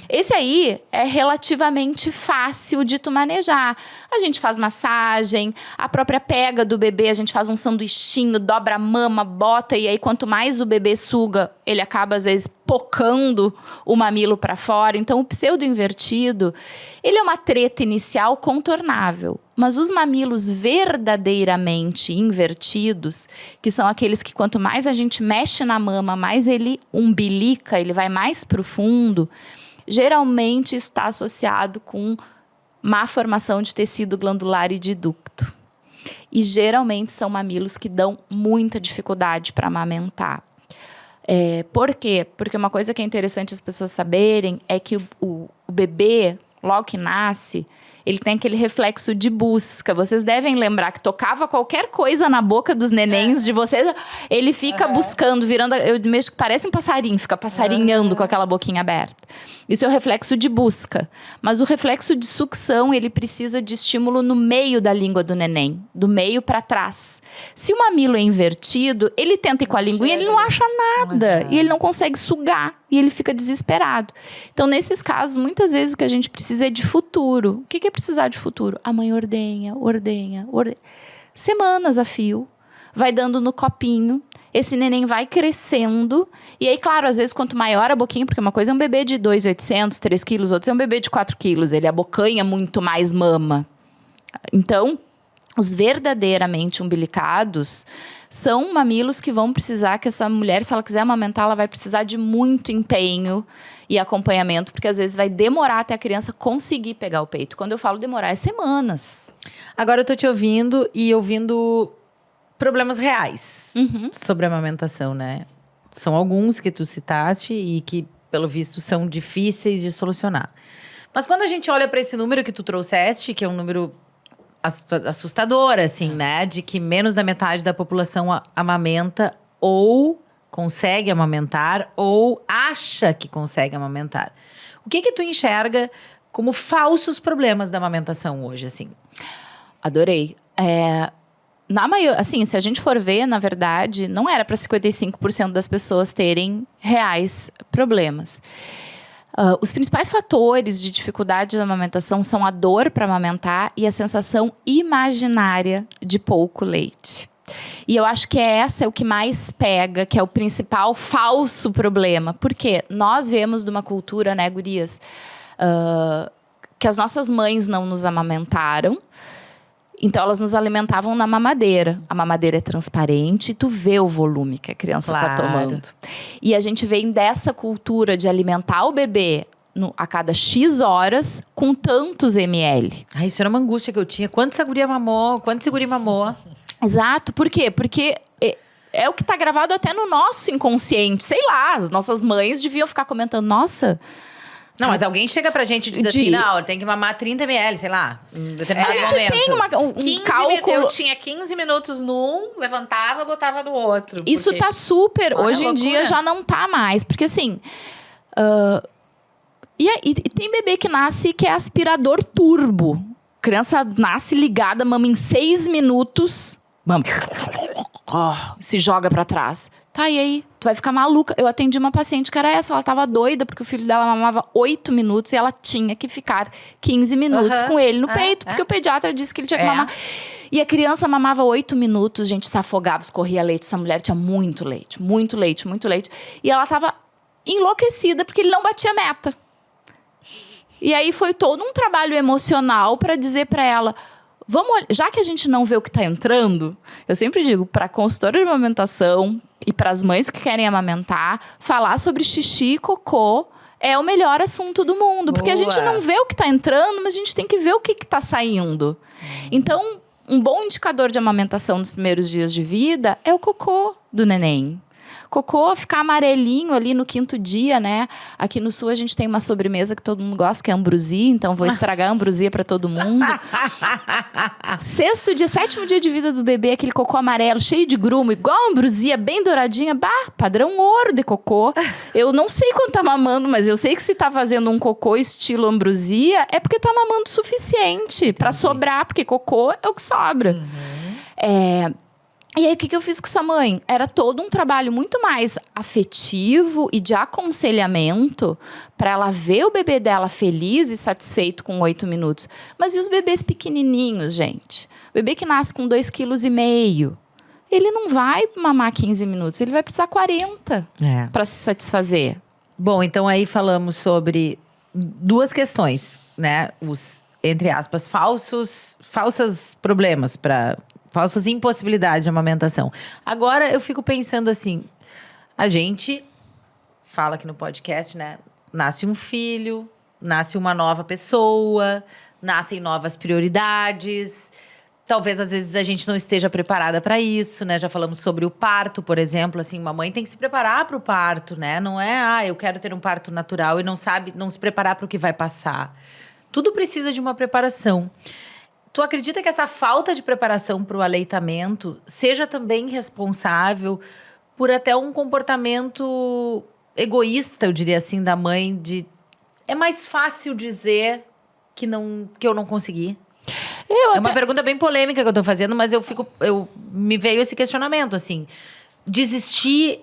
Esse aí é relativamente fácil de tu manejar. A gente faz massagem, a própria pega do bebê, a gente faz um sanduichinho, dobra a mama, bota, e aí quanto mais o bebê suga, ele acaba, às vezes, pocando o mamilo para fora. Então, o pseudo-invertido, ele é uma treta inicial contornável. Mas os mamilos verdadeiramente invertidos, que são aqueles que quanto mais a gente mexe na mama, mais ele umbilica, ele vai mais profundo, geralmente isso está associado com má formação de tecido glandular e de ducto. E geralmente são mamilos que dão muita dificuldade para amamentar. Por quê? Porque uma coisa que é interessante as pessoas saberem é que o bebê, logo que nasce, ele tem aquele reflexo de busca. Vocês devem lembrar que tocava qualquer coisa na boca dos nenéns de vocês, ele fica buscando, virando, eu mesmo que parece um passarinho, fica passarinhando com aquela boquinha aberta. Isso é o reflexo de busca. Mas o reflexo de sucção, ele precisa de estímulo no meio da língua do neném, do meio para trás. Se o mamilo é invertido, ele tenta ir com a linguinha, ele não acha nada. E ele não consegue sugar. E ele fica desesperado. Então, nesses casos, muitas vezes o que a gente precisa é de futuro. O que é precisar de futuro? A mãe ordenha. Semanas a fio. vai dando no copinho. Esse neném vai crescendo. E aí, claro, às vezes, quanto maior a boquinha... Porque uma coisa é um bebê de 2.800, 3 quilos. Outra é um bebê de 4 quilos. Ele abocanha muito mais mama. Então, os verdadeiramente umbilicados são mamilos que vão precisar que essa mulher, se ela quiser amamentar, ela vai precisar de muito empenho e acompanhamento, porque às vezes vai demorar até a criança conseguir pegar o peito. Quando eu falo demorar, é semanas. Agora eu tô te ouvindo e ouvindo problemas reais sobre a amamentação, né? São alguns que tu citaste e que, pelo visto, são difíceis de solucionar. Mas quando a gente olha para esse número que tu trouxeste, que é um número assustador, assim, né? De que menos da metade da população amamenta ou consegue amamentar ou acha que consegue amamentar. O que tu enxerga como falsos problemas da amamentação hoje, assim? Adorei. Assim, se a gente for ver, na verdade, não era para 55% das pessoas terem reais problemas. Os principais fatores de dificuldade da amamentação são a dor para amamentar e a sensação imaginária de pouco leite. E eu acho que essa é o que mais pega, que é o principal falso problema. Porque nós vemos de uma cultura, né, gurias, que as nossas mães não nos amamentaram. Então, elas nos alimentavam na mamadeira. A mamadeira é transparente e tu vê o volume que a criança está tomando. E a gente vem dessa cultura de alimentar o bebê a cada X horas com tantos ml. Isso era uma angústia que eu tinha. Quanto essa guria mamou? Quanto esse guri mamou? Exato. Por quê? Porque é o que está gravado até no nosso inconsciente. Sei lá, as nossas mães deviam ficar comentando. Nossa... Não, mas alguém chega pra gente e diz assim, não, tem que mamar 30 ml, sei lá. A gente tem um cálculo... Eu tinha 15 minutos num, levantava, botava no outro. Isso tá super... Hoje em dia já não tá mais. Porque assim... E tem bebê que nasce que é aspirador turbo. Criança nasce ligada, mama em 6 minutos. Mama... se joga pra trás. Tá, e aí? Tu vai ficar maluca. Eu atendi uma paciente que era essa. Ela tava doida porque o filho dela mamava 8 minutos e ela tinha que ficar 15 minutos com ele no peito. Porque o pediatra disse que ele tinha que mamar. E a criança mamava 8 minutos, gente, se afogava, escorria leite. Essa mulher tinha muito leite, muito leite, muito leite. E ela tava enlouquecida porque ele não batia meta. E aí foi todo um trabalho emocional pra dizer pra ela... já que a gente não vê o que está entrando, eu sempre digo, para a consultora de amamentação e para as mães que querem amamentar, falar sobre xixi e cocô é o melhor assunto do mundo. Porque a gente não vê o que está entrando, mas a gente tem que ver o que está saindo. Então, um bom indicador de amamentação nos primeiros dias de vida é o cocô do neném. Cocô ficar amarelinho ali no 5º dia, né? Aqui no sul a gente tem uma sobremesa que todo mundo gosta, que é ambrosia. Então vou estragar a ambrosia para todo mundo. 6º dia, 7º dia de vida do bebê, aquele cocô amarelo, cheio de grumo, igual a ambrosia, bem douradinha. Padrão ouro de cocô. Eu não sei quando tá mamando, mas eu sei que se tá fazendo um cocô estilo ambrosia, é porque tá mamando o suficiente para sobrar, porque cocô é o que sobra. E aí, o que eu fiz com essa mãe? Era todo um trabalho muito mais afetivo e de aconselhamento para ela ver o bebê dela feliz e satisfeito com 8 minutos. Mas e os bebês pequenininhos, gente? O bebê que nasce com 2,5 kg, ele não vai mamar 15 minutos, ele vai precisar 40 para se satisfazer. Bom, então aí falamos sobre 2 questões, né? Os, entre aspas, falsos problemas falsas impossibilidades de amamentação. Agora, eu fico pensando assim, a gente fala aqui no podcast, né? Nasce um filho, nasce uma nova pessoa, nascem novas prioridades. Talvez, às vezes, a gente não esteja preparada para isso, né? Já falamos sobre o parto, por exemplo. Assim, uma mãe tem que se preparar para o parto, né? Não é, eu quero ter um parto natural e não se preparar para o que vai passar. Tudo precisa de uma preparação. Tu acredita que essa falta de preparação para o aleitamento seja também responsável por até um comportamento egoísta, eu diria assim, da mãe de... É mais fácil dizer que eu não consegui? Uma pergunta bem polêmica que eu tô fazendo, mas me veio esse questionamento, assim. Desistir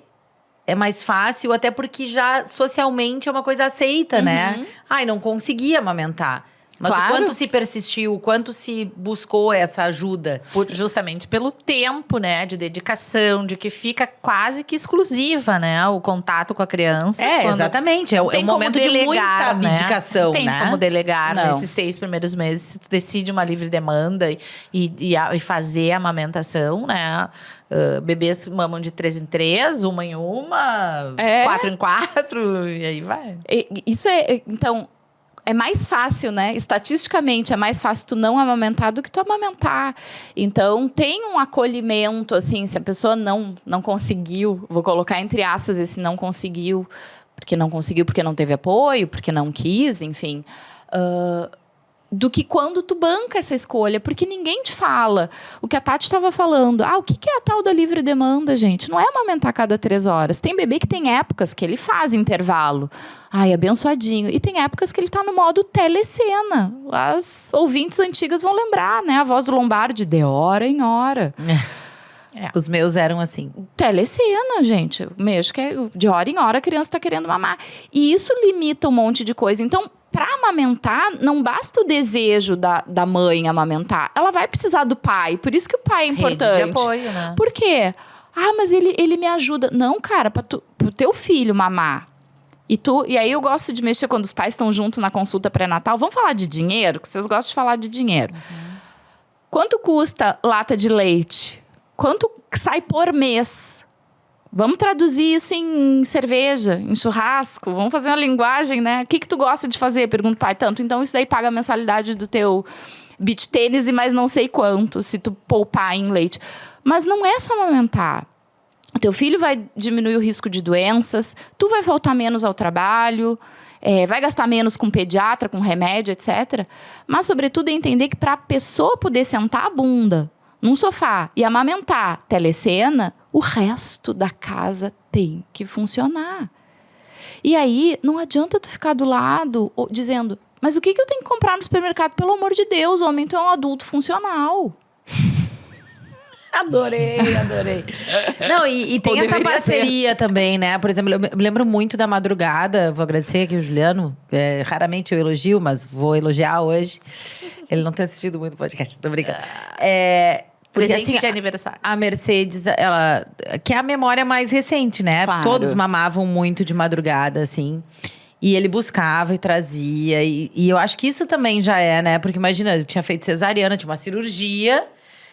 é mais fácil, até porque já socialmente é uma coisa aceita, né? Não consegui amamentar. Mas Claro. o quanto se persistiu, o quanto se buscou essa ajuda? Justamente pelo tempo, né, de dedicação, de que fica quase que exclusiva, né, o contato com a criança. quando Exatamente. É não um tem como momento de muita delegar, né? abdicação, Não tem né? como delegar Não. nesses 6 primeiros meses. Se tu decide uma livre demanda e fazer a amamentação, né? Bebês mamam de 3 em 3, uma em uma, É. 4 em 4, e aí vai. Isso é, então, é mais fácil, né? Estatisticamente, é mais fácil tu não amamentar do que tu amamentar. Então, tem um acolhimento, assim, se a pessoa não conseguiu, vou colocar entre aspas esse não conseguiu porque não teve apoio, porque não quis, enfim. Do que quando tu banca essa escolha, porque ninguém te fala. O que a Tati estava falando, o que é a tal da livre demanda, gente? Não é amamentar a cada 3 horas. Tem bebê que tem épocas que ele faz intervalo. Ai, abençoadinho. E tem épocas que ele está no modo telecena. As ouvintes antigas vão lembrar, né? A voz do Lombardi, de hora em hora. Os meus eram assim. Telecena, gente. Mesmo que de hora em hora a criança está querendo mamar. E isso limita um monte de coisa. Então, para amamentar, não basta o desejo da mãe amamentar. Ela vai precisar do pai. Por isso que o pai é importante. Rede de apoio, né? Por quê? Mas ele me ajuda. Não, cara, pro teu filho mamar. E aí eu gosto de mexer quando os pais estão juntos na consulta pré-natal. Vamos falar de dinheiro? Que vocês gostam de falar de dinheiro. Quanto custa lata de leite? Quanto sai por mês? Vamos traduzir isso em cerveja, em churrasco. Vamos fazer uma linguagem, né? O que tu gosta de fazer? Pergunta o pai. Tanto. Então, isso daí paga a mensalidade do teu beach tênis e mais não sei quanto, se tu poupar em leite. Mas não é só amamentar. O teu filho vai diminuir o risco de doenças, tu vai voltar menos ao trabalho, vai gastar menos com pediatra, com remédio, etc. Mas, sobretudo, é entender que para a pessoa poder sentar a bunda num sofá e amamentar telecena, o resto da casa tem que funcionar. E aí, não adianta tu ficar do lado dizendo, mas o que eu tenho que comprar no supermercado? Pelo amor de Deus, homem, tu é um adulto funcional. Adorei. Não, e tem essa parceria também, né? Por exemplo, eu me lembro muito da madrugada. Vou agradecer aqui o Juliano. Raramente eu elogio, mas vou elogiar hoje. Ele não tem assistido muito o podcast, tô brincando. Porque, Presente assim, de aniversário. a Mercedes, ela... Que é a memória mais recente, né? Claro. Todos mamavam muito de madrugada, assim. E ele buscava e trazia. E eu acho que isso também já é, né? Porque imagina, eu tinha feito cesariana, tinha uma cirurgia.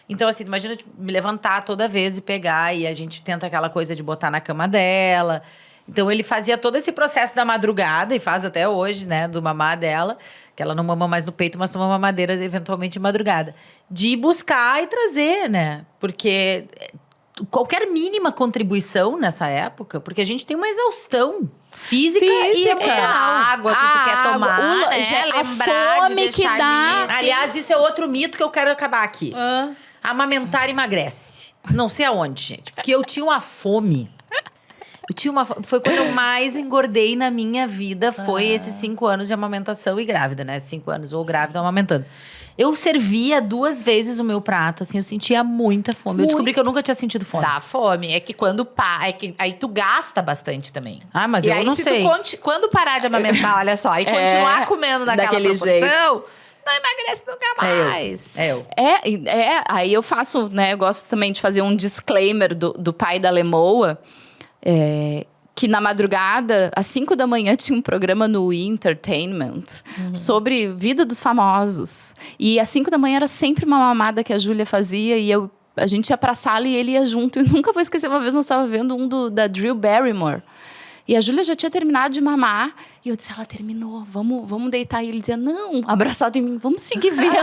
Então, assim, imagina me levantar toda vez e pegar. E a gente tenta aquela coisa de botar na cama dela. Então, ele fazia todo esse processo da madrugada. E faz até hoje, né? Do mamar dela. Que ela não mama mais no peito, mas toma mamadeira eventualmente de madrugada. De buscar e trazer, né? Porque qualquer mínima contribuição nessa época... Porque a gente tem uma exaustão física e emocional. A água que tu quer tomar, né? a Lembrar de fome que deixar dá. ali, assim. Aliás, isso é outro mito que eu quero acabar aqui. Amamentar emagrece. Não sei aonde, gente. Porque eu tinha uma fome. Foi quando eu mais engordei na minha vida. Foi esses 5 anos de amamentação e grávida, né? 5 anos, ou grávida, ou amamentando. Eu servia 2 vezes o meu prato, assim. Eu sentia muita fome. Eu descobri que eu nunca tinha sentido fome. Dá fome. É que quando aí tu gasta bastante também. Mas E eu aí, não se sei. tu quando parar de amamentar, olha só, e continuar comendo naquela daquele proporção, não emagrece nunca mais. Eu. Aí eu faço, né? Eu gosto também de fazer um disclaimer do pai da Lemoa. Que na madrugada, às 5 da manhã, tinha um programa no E! Entertainment sobre vida dos famosos. E às 5 da manhã era sempre uma mamada que a Júlia fazia e a gente ia pra sala e ele ia junto. E nunca vou esquecer, uma vez nós estávamos vendo da Drew Barrymore. E a Júlia já tinha terminado de mamar. E eu disse, ela terminou, vamos deitar. E ele dizia, não, abraçado em mim, vamos seguir vendo.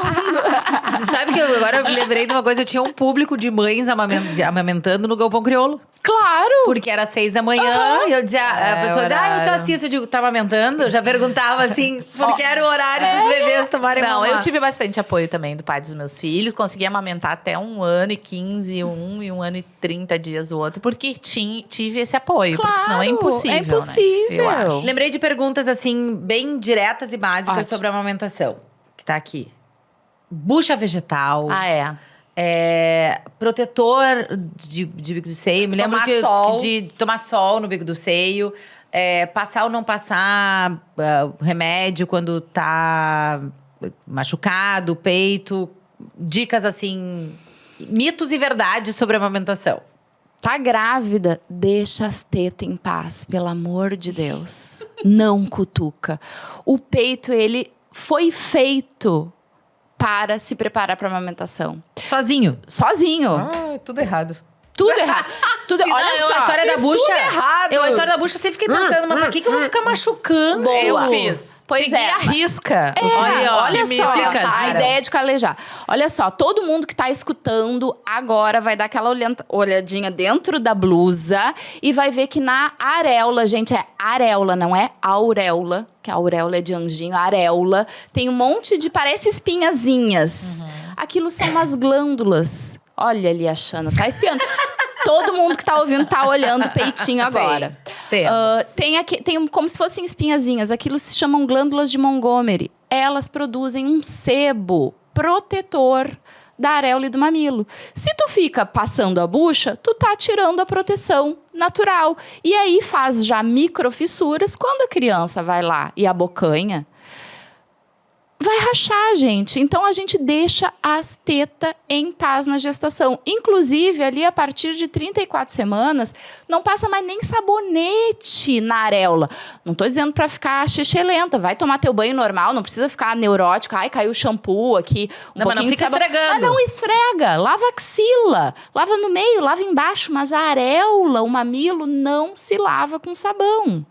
Você sabe que agora eu me lembrei de uma coisa. Eu tinha um público de mães amamentando no Galpão Crioulo. Claro! Porque era 6 da manhã. E eu dizia, a pessoa dizia, eu te assisto. Eu digo, tá amamentando? Eu já perguntava assim, porque era o horário dos bebês tomarem Não, mamar. eu tive bastante apoio também do pai dos meus filhos. Consegui amamentar até 1 ano e 15 um e 1 ano e 30 dias o outro. Porque tive esse apoio. Claro, porque senão é impossível, é impossível. Né? Eu acho. Lembrei de perguntas, assim, bem diretas e básicas Ótimo. sobre a amamentação. Que tá aqui. Bucha vegetal. Protetor de bico do seio. Me lembro Tomar sol. de tomar sol no bico do seio. Passar ou não passar remédio quando tá machucado, peito, dicas assim, mitos e verdades sobre a amamentação. Tá grávida, deixa as tetas em paz, pelo amor de Deus. Não cutuca. O peito, ele foi feito para se preparar para a amamentação. Sozinho. Sozinho. Tudo errado. Tudo errado. Tudo, olha só. A história da bucha. tudo errado. A história da bucha, eu sempre fiquei pensando, mas por que eu vou ficar machucando? Boa. Eu fiz. Pois Segui é. a risca. Olha Que só, me dicas, a caras. ideia de calejar. Olha só, todo mundo que tá escutando agora vai dar aquela olhadinha dentro da blusa e vai ver que na areola, gente, é areola, não é auréola, que a auréola é de anjinho, a areola, tem um monte de, parece espinhazinhas. Aquilo são umas glândulas. Olha ali a Xana, tá espiando. Todo mundo que tá ouvindo tá olhando o peitinho agora. Temos. Tem como se fossem espinhazinhas. Aquilo se chamam glândulas de Montgomery. Elas produzem um sebo protetor da areola e do mamilo. Se tu fica passando a bucha, tu tá tirando a proteção natural. E aí faz já microfissuras. Quando a criança vai lá e abocanha, vai rachar, gente. Então, a gente deixa as tetas em paz na gestação. Inclusive, ali, a partir de 34 semanas, não passa mais nem sabonete na areola. Não tô dizendo pra ficar lenta. Vai tomar teu banho normal, não precisa ficar neurótica. Ai, caiu o shampoo aqui, Não, mas não fica esfregando. Mas não esfrega. Lava a axila. Lava no meio, lava embaixo. Mas a areola, o mamilo, não se lava com sabão.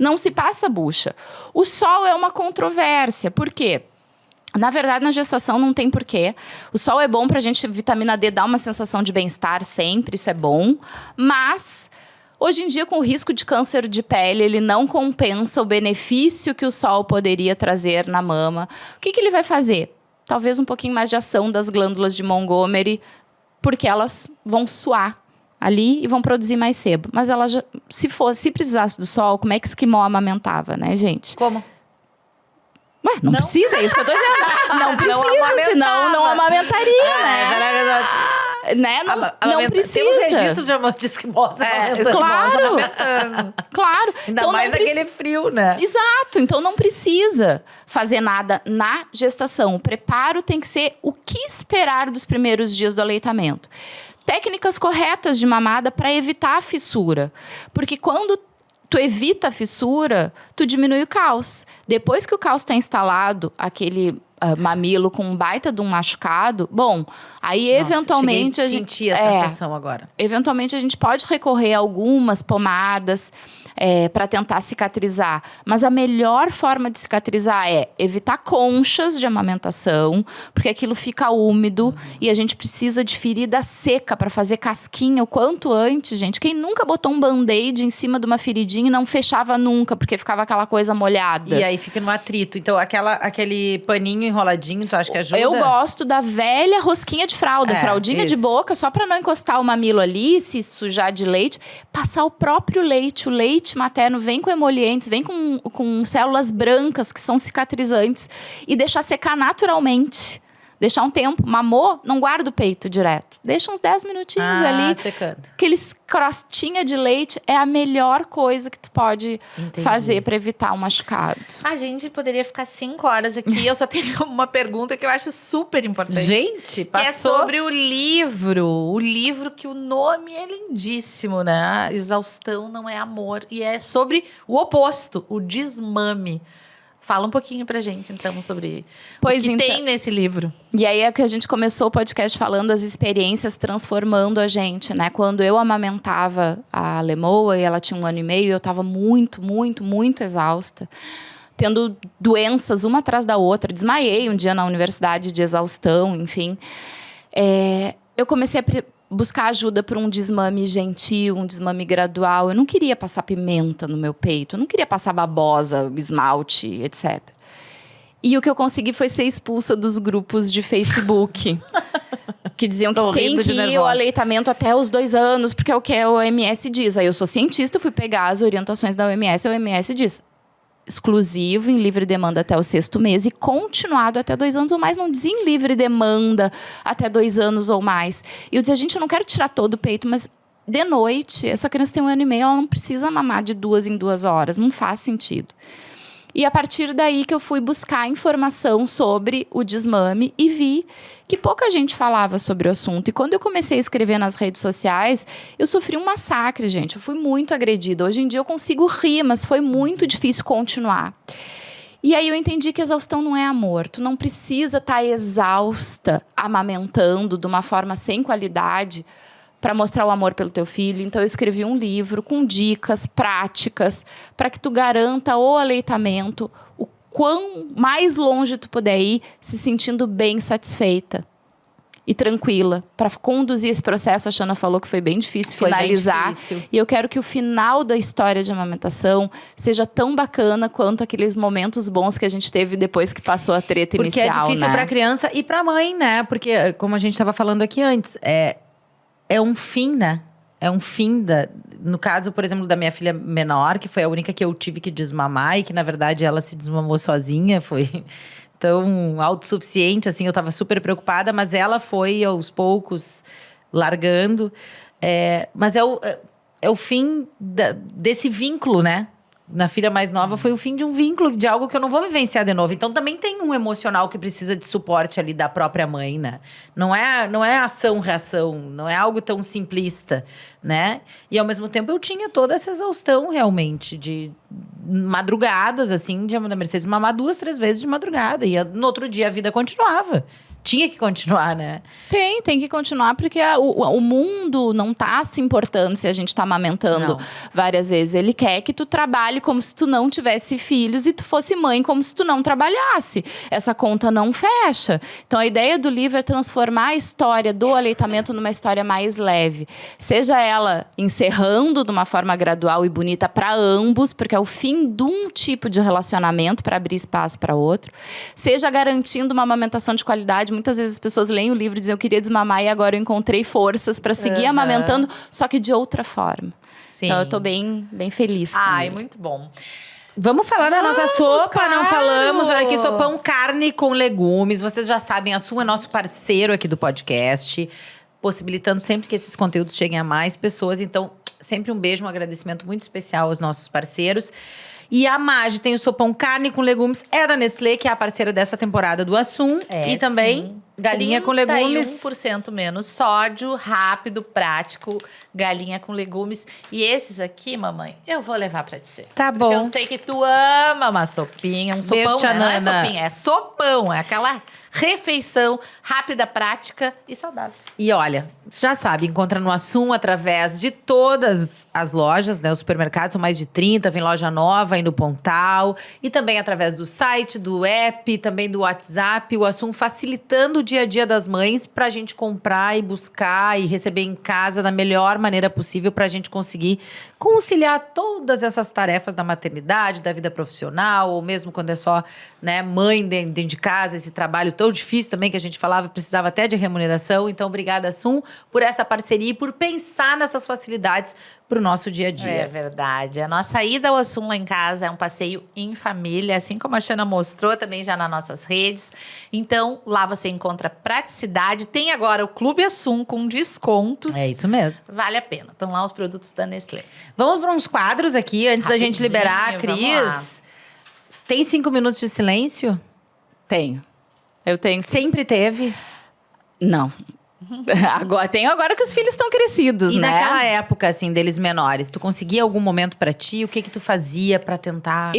Não se passa bucha. O sol é uma controvérsia. Por quê? Na verdade, na gestação não tem porquê. O sol é bom pra gente, vitamina D dá uma sensação de bem-estar sempre, isso é bom. Mas, hoje em dia, com o risco de câncer de pele, ele não compensa o benefício que o sol poderia trazer na mama. O que ele vai fazer? Talvez um pouquinho mais de ação das glândulas de Montgomery, porque elas vão suar ali e vão produzir mais sebo. Mas ela já, se precisasse do sol, como é que esquimó amamentava, né, gente? Como? Ué, não precisa, é isso que eu tô dizendo. Não precisa, senão não amamentaria, né? Né? Não precisa. Temos registros de esquimosa. Claro. Claro. Ainda Então, mais aquele frio, né? Exato. Então, não precisa fazer nada na gestação. O preparo tem que ser o que esperar dos primeiros dias do aleitamento. Técnicas corretas de mamada para evitar a fissura. Porque quando tu evita a fissura, tu diminui o caos. Depois que o caos está instalado, aquele mamilo com um baita de um machucado, bom, aí eventualmente a gente senti a sensação agora. Eventualmente a gente pode recorrer a algumas pomadas para tentar cicatrizar. Mas a melhor forma de cicatrizar é evitar conchas de amamentação, porque aquilo fica úmido e a gente precisa de ferida seca para fazer casquinha o quanto antes, gente. Quem nunca botou um band-aid em cima de uma feridinha e não fechava nunca, porque ficava aquela coisa molhada? E aí fica no atrito. Então, aquele paninho enroladinho, tu acha que ajuda? Eu gosto da velha rosquinha de fralda, fraldinha de boca, só para não encostar o mamilo ali, se sujar de leite. Passar o próprio leite, o leite materno vem com emolientes, vem com células brancas que são cicatrizantes e deixar secar naturalmente. Deixar um tempo, mamou, não guarda o peito direto. Deixa uns 10 minutinhos ali. Secando. Aqueles crostinha de leite é a melhor coisa que tu pode fazer para evitar um machucado. A gente poderia ficar 5 horas aqui. Eu só tenho uma pergunta que eu acho super importante. Gente, passou. Que é sobre o livro. O livro que o nome é lindíssimo, né? Exaustão não é amor. E é sobre o oposto, o desmame. Fala um pouquinho pra gente, então, sobre o que tem nesse livro. E aí é que a gente começou o podcast falando as experiências transformando a gente, né? Quando eu amamentava a Lemoa e ela tinha 1 ano e meio, eu estava muito, muito, muito exausta. Tendo doenças uma atrás da outra. Desmaiei um dia na universidade de exaustão, enfim. Eu comecei a buscar ajuda para um desmame gentil, um desmame gradual. Eu não queria passar pimenta no meu peito, eu não queria passar babosa, esmalte, etc. E o que eu consegui foi ser expulsa dos grupos de Facebook. Que diziam que tem que ir ao aleitamento até os 2 anos, porque é o que a OMS diz. Aí eu sou cientista, fui pegar as orientações da OMS, a OMS diz exclusivo em livre demanda até o 6º mês e continuado até 2 anos ou mais. Não dizia em livre demanda até 2 anos ou mais. E eu dizia, gente, eu não quero tirar todo o peito, mas de noite, essa criança tem 1 ano e meio, ela não precisa mamar de 2 em 2 horas, não faz sentido. E a partir daí que eu fui buscar informação sobre o desmame e vi que pouca gente falava sobre o assunto. E quando eu comecei a escrever nas redes sociais, eu sofri um massacre, gente. Eu fui muito agredida. Hoje em dia eu consigo rir, mas foi muito difícil continuar. E aí eu entendi que exaustão não é amor. Tu não precisa estar exausta, amamentando de uma forma sem qualidade para mostrar o amor pelo teu filho. Então eu escrevi um livro com dicas práticas para que tu garanta o aleitamento o quão mais longe tu puder ir, se sentindo bem satisfeita e tranquila, para conduzir esse processo. A Xana falou que foi bem difícil finalizar. Bem difícil. E eu quero que o final da história de amamentação seja tão bacana quanto aqueles momentos bons que a gente teve depois que passou a treta Porque inicial, é difícil né? pra criança e pra mãe, né? Porque, como a gente estava falando aqui antes, é um fim, né? É um fim no caso, por exemplo, da minha filha menor, que foi a única que eu tive que desmamar e que, na verdade, ela se desmamou sozinha, foi tão autossuficiente, assim, eu tava super preocupada, mas ela foi, aos poucos, largando. Mas é o fim desse vínculo, né? Na filha mais nova foi o fim de um vínculo, de algo que eu não vou vivenciar de novo. Então também tem um emocional que precisa de suporte ali da própria mãe, né? Não é ação-reação, não é algo tão simplista, né? E ao mesmo tempo eu tinha toda essa exaustão realmente de madrugadas, assim, de a Mercedes mamar 2, 3 vezes de madrugada. E no outro dia a vida continuava. Tinha que continuar, né? Tem que continuar, porque o mundo não tá se importando se a gente tá amamentando Não. várias vezes. Ele quer que tu trabalhe como se tu não tivesse filhos e tu fosse mãe como se tu não trabalhasse. Essa conta não fecha. Então, a ideia do livro é transformar a história do aleitamento numa história mais leve. Seja ela encerrando de uma forma gradual e bonita para ambos, porque é o fim de um tipo de relacionamento para abrir espaço para outro. Seja garantindo uma amamentação de qualidade. Muitas vezes as pessoas leem o livro e dizem: eu queria desmamar e agora eu encontrei forças para seguir amamentando, só que de outra forma. Sim. Então eu tô bem feliz. Ai, muito bom. Vamos falar da nossa sopa, claro! não falamos. Olha aqui, sopão carne com legumes. Vocês já sabem, a Sun é nosso parceiro aqui do podcast, possibilitando sempre que esses conteúdos cheguem a mais pessoas. Então, sempre um beijo, um agradecimento muito especial aos nossos parceiros. E a Magi tem o sopão carne com legumes, é da Nestlé, que é a parceira dessa temporada do Assum. E também sim. galinha com legumes. 31% menos sódio, rápido, prático, galinha com legumes. E esses aqui, mamãe, eu vou levar pra ti. Tá Porque bom. eu sei que tu ama uma sopinha, um Beijo, sopão, né? Não é Xanana. sopinha, é sopão, é aquela refeição rápida, prática e saudável. E olha, você já sabe, encontra no Assum através de todas as lojas, né? Os supermercados são mais de 30, vem loja nova aí no Pontal. E também através do site, do app, também do WhatsApp. O Assum facilitando o dia a dia das mães pra gente comprar e buscar e receber em casa da melhor maneira possível pra gente conseguir conciliar todas essas tarefas da maternidade, da vida profissional, ou mesmo quando é só, né, mãe dentro de casa, esse trabalho tão difícil também que a gente falava, precisava até de remuneração. Então, obrigada, Assum, por essa parceria e por pensar nessas facilidades para o nosso dia a dia. É verdade. A nossa ida ao Assum lá em casa é um passeio em família, assim como a Xana mostrou também já nas nossas redes. Então, lá você encontra praticidade. Tem agora o Clube Assum com descontos. É isso mesmo. Vale a pena. Estão lá os produtos da Nestlé. Vamos para uns quadros aqui, antes da gente Rapidinho, liberar a vamos Cris. Tem 5 minutos de silêncio? Tenho. Eu tenho. Sempre teve. Não. Agora que os filhos estão crescidos, E né? naquela época, assim, deles menores, tu conseguia algum momento pra ti? O que tu fazia pra tentar?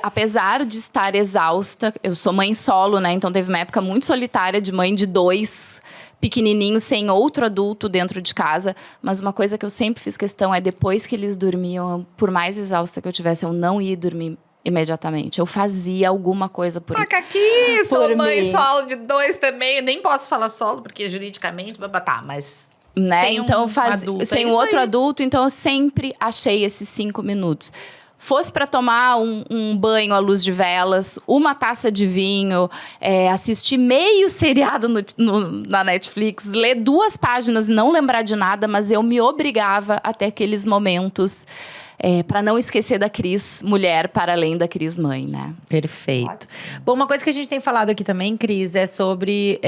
Apesar de estar exausta, eu sou mãe solo, né? Então teve uma época muito solitária de mãe de 2 pequenininhos, sem outro adulto dentro de casa. Mas uma coisa que eu sempre fiz questão é, depois que eles dormiam, por mais exausta que eu tivesse, eu não ia dormir imediatamente. Eu fazia alguma coisa por Aqui, sou por mãe mim. solo de 2 também. Nem posso falar solo, porque juridicamente, tá, mas... Né? Sem Então, um adulto, sem é um isso outro aí. adulto, então eu sempre achei esses 5 minutos. Fosse para tomar um banho à luz de velas, uma taça de vinho, assistir meio seriado na Netflix, ler 2 páginas e não lembrar de nada, mas eu me obrigava a ter aqueles momentos para não esquecer da Cris mulher para além da Cris mãe, né? Perfeito. Bom, uma coisa que a gente tem falado aqui também, Cris, é sobre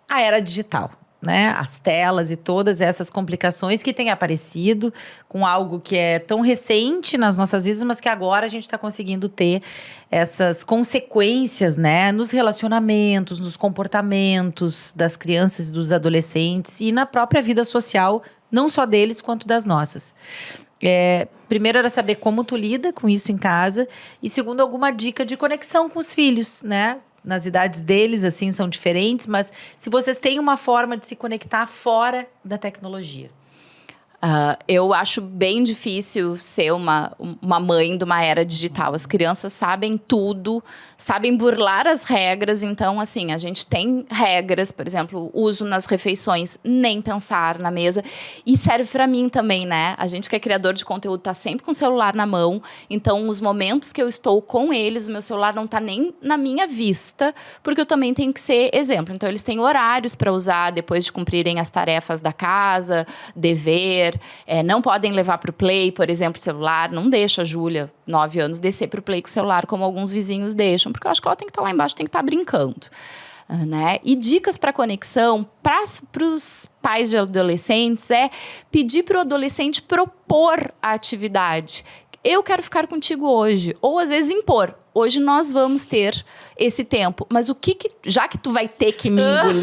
a era digital. né? As telas e todas essas complicações que têm aparecido com algo que é tão recente nas nossas vidas, mas que agora a gente está conseguindo ter essas consequências, né? Nos relacionamentos, nos comportamentos das crianças e dos adolescentes e na própria vida social, não só deles quanto das nossas. Primeiro era saber como tu lida com isso em casa e segundo, alguma dica de conexão com os filhos, né? Nas idades deles, assim, são diferentes, mas se vocês têm uma forma de se conectar fora da tecnologia. Eu acho bem difícil ser uma mãe de uma era digital. As crianças sabem tudo, sabem burlar as regras. Então, assim, a gente tem regras, por exemplo, uso nas refeições, nem pensar na mesa. E serve para mim também, né? A gente que é criador de conteúdo tá sempre com o celular na mão. Então, os momentos que eu estou com eles, o meu celular não tá nem na minha vista, porque eu também tenho que ser exemplo. Então, eles têm horários para usar depois de cumprirem as tarefas da casa, dever. Não podem levar para o play, por exemplo, celular. Não deixa a Júlia, 9 anos, descer para o play com o celular, como alguns vizinhos deixam, porque eu acho que ela tem que estar lá embaixo, tem que estar brincando. Né? E dicas para conexão para os pais de adolescentes é pedir para o adolescente propor a atividade. Eu quero ficar contigo hoje. Ou, às vezes, impor. Hoje nós vamos ter esse tempo. Mas já que tu vai ter que me engolir,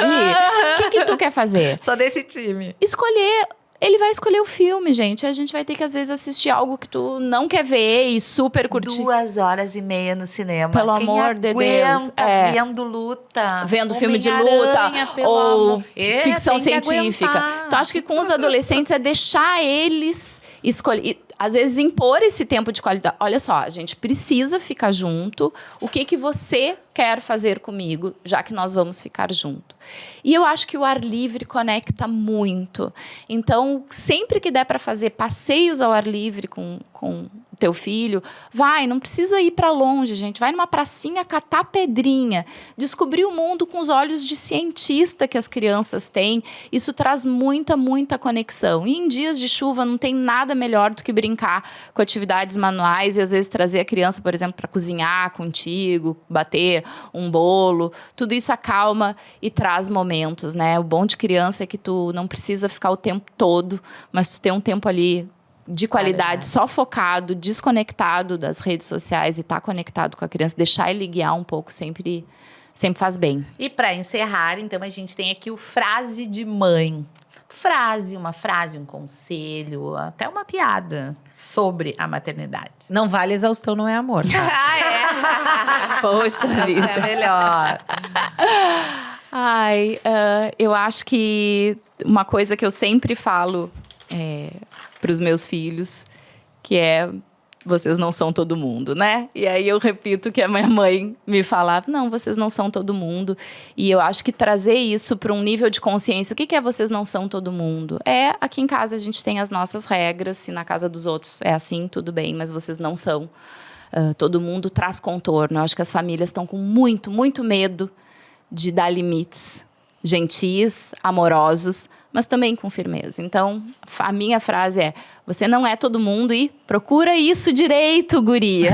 o que tu quer fazer? Só desse time. Escolher. Ele vai escolher o filme, gente. A gente vai ter que, às vezes, assistir algo que tu não quer ver e super curtir. 2h30 no cinema. Pelo amor de Deus. Vendo luta. Vendo filme de luta. Ou ficção tem que científica. aguentar. Então, acho que com os adolescentes é deixar eles escolher. Às vezes, impor esse tempo de qualidade. Olha só, a gente precisa ficar junto. O que você quer fazer comigo, já que nós vamos ficar junto? E eu acho que o ar livre conecta muito. Então, sempre que der para fazer passeios ao ar livre com o teu filho, vai, não precisa ir para longe, gente. Vai numa pracinha catar pedrinha. Descobrir o mundo com os olhos de cientista que as crianças têm. Isso traz muita, muita conexão. E em dias de chuva não tem nada melhor do que brincar com atividades manuais e às vezes trazer a criança, por exemplo, para cozinhar contigo, bater um bolo. Tudo isso acalma e traz momentos, né? O bom de criança é que tu não precisa ficar o tempo todo, mas tu tem um tempo ali de qualidade, só focado, desconectado das redes sociais e tá conectado com a criança, deixar ele guiar um pouco sempre faz bem. E para encerrar, então, a gente tem aqui o frase de mãe. Uma frase, um conselho, até uma piada sobre a maternidade. Não vale exaustão, não é amor. Tá? Poxa vida. É melhor. Eu acho que uma coisa que eu sempre falo para os meus filhos, que é: vocês não são todo mundo, né? E aí eu repito que a minha mãe me falava: não, vocês não são todo mundo. E eu acho que trazer isso para um nível de consciência, o que é vocês não são todo mundo? Aqui em casa a gente tem as nossas regras, se na casa dos outros é assim, tudo bem, mas vocês não são. Todo mundo traz contorno. Eu acho que as famílias estão com muito, muito medo de dar limites gentis, amorosos, mas também com firmeza. Então, a minha frase é: você não é todo mundo e procura isso direito, guria.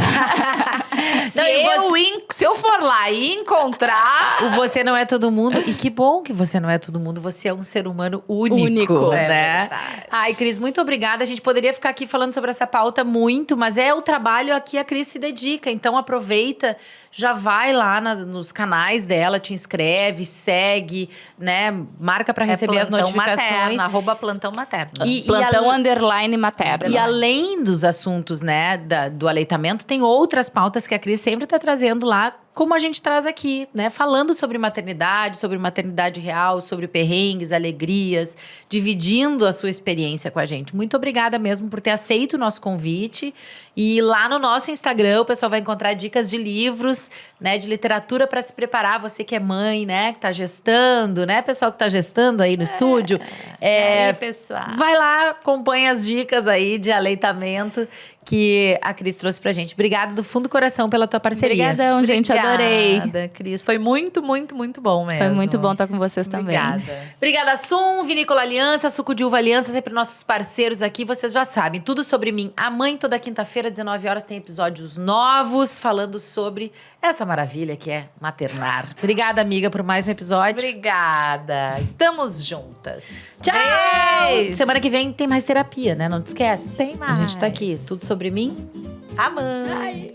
Se eu for lá e encontrar... O você não é todo mundo. E que bom que você não é todo mundo. Você é um ser humano único, né? Ai, Cris, muito obrigada. A gente poderia ficar aqui falando sobre essa pauta muito, mas é o trabalho a que a Cris se dedica. Então, aproveita, já vai lá nos canais dela, te inscreve, segue, né? Marca para receber as notificações. @plantão materno. Plantão _ materno. E além dos assuntos, né, do aleitamento, tem outras pautas que a Cris sempre está trazendo lá, como a gente traz aqui, né? Falando sobre maternidade real, sobre perrengues, alegrias, dividindo a sua experiência com a gente. Muito obrigada mesmo por ter aceito o nosso convite. E lá no nosso Instagram, o pessoal vai encontrar dicas de livros, né? De literatura para se preparar. Você que é mãe, né? Que está gestando, né? Pessoal que está gestando aí no estúdio. Aí, pessoal. Vai lá, acompanha as dicas aí de aleitamento, que a Cris trouxe pra gente. Obrigada do fundo do coração pela tua parceria. Obrigadão, gente, adorei. Obrigada, Cris. Foi muito, muito, muito bom mesmo. Foi muito bom estar com vocês também. Obrigada. Obrigada, Sum, Vinícola Aliança, Suco de Uva Aliança, sempre nossos parceiros aqui. Vocês já sabem, tudo sobre mim. A Mãe, toda quinta-feira, 19 horas, tem episódios novos falando sobre essa maravilha que é maternar. Obrigada, amiga, por mais um episódio. Obrigada. Estamos juntas. Tchau! Beijo. Semana que vem tem mais terapia, né? Não te esquece. Tem A gente tá mais. aqui. Tudo sobre mim. A mãe.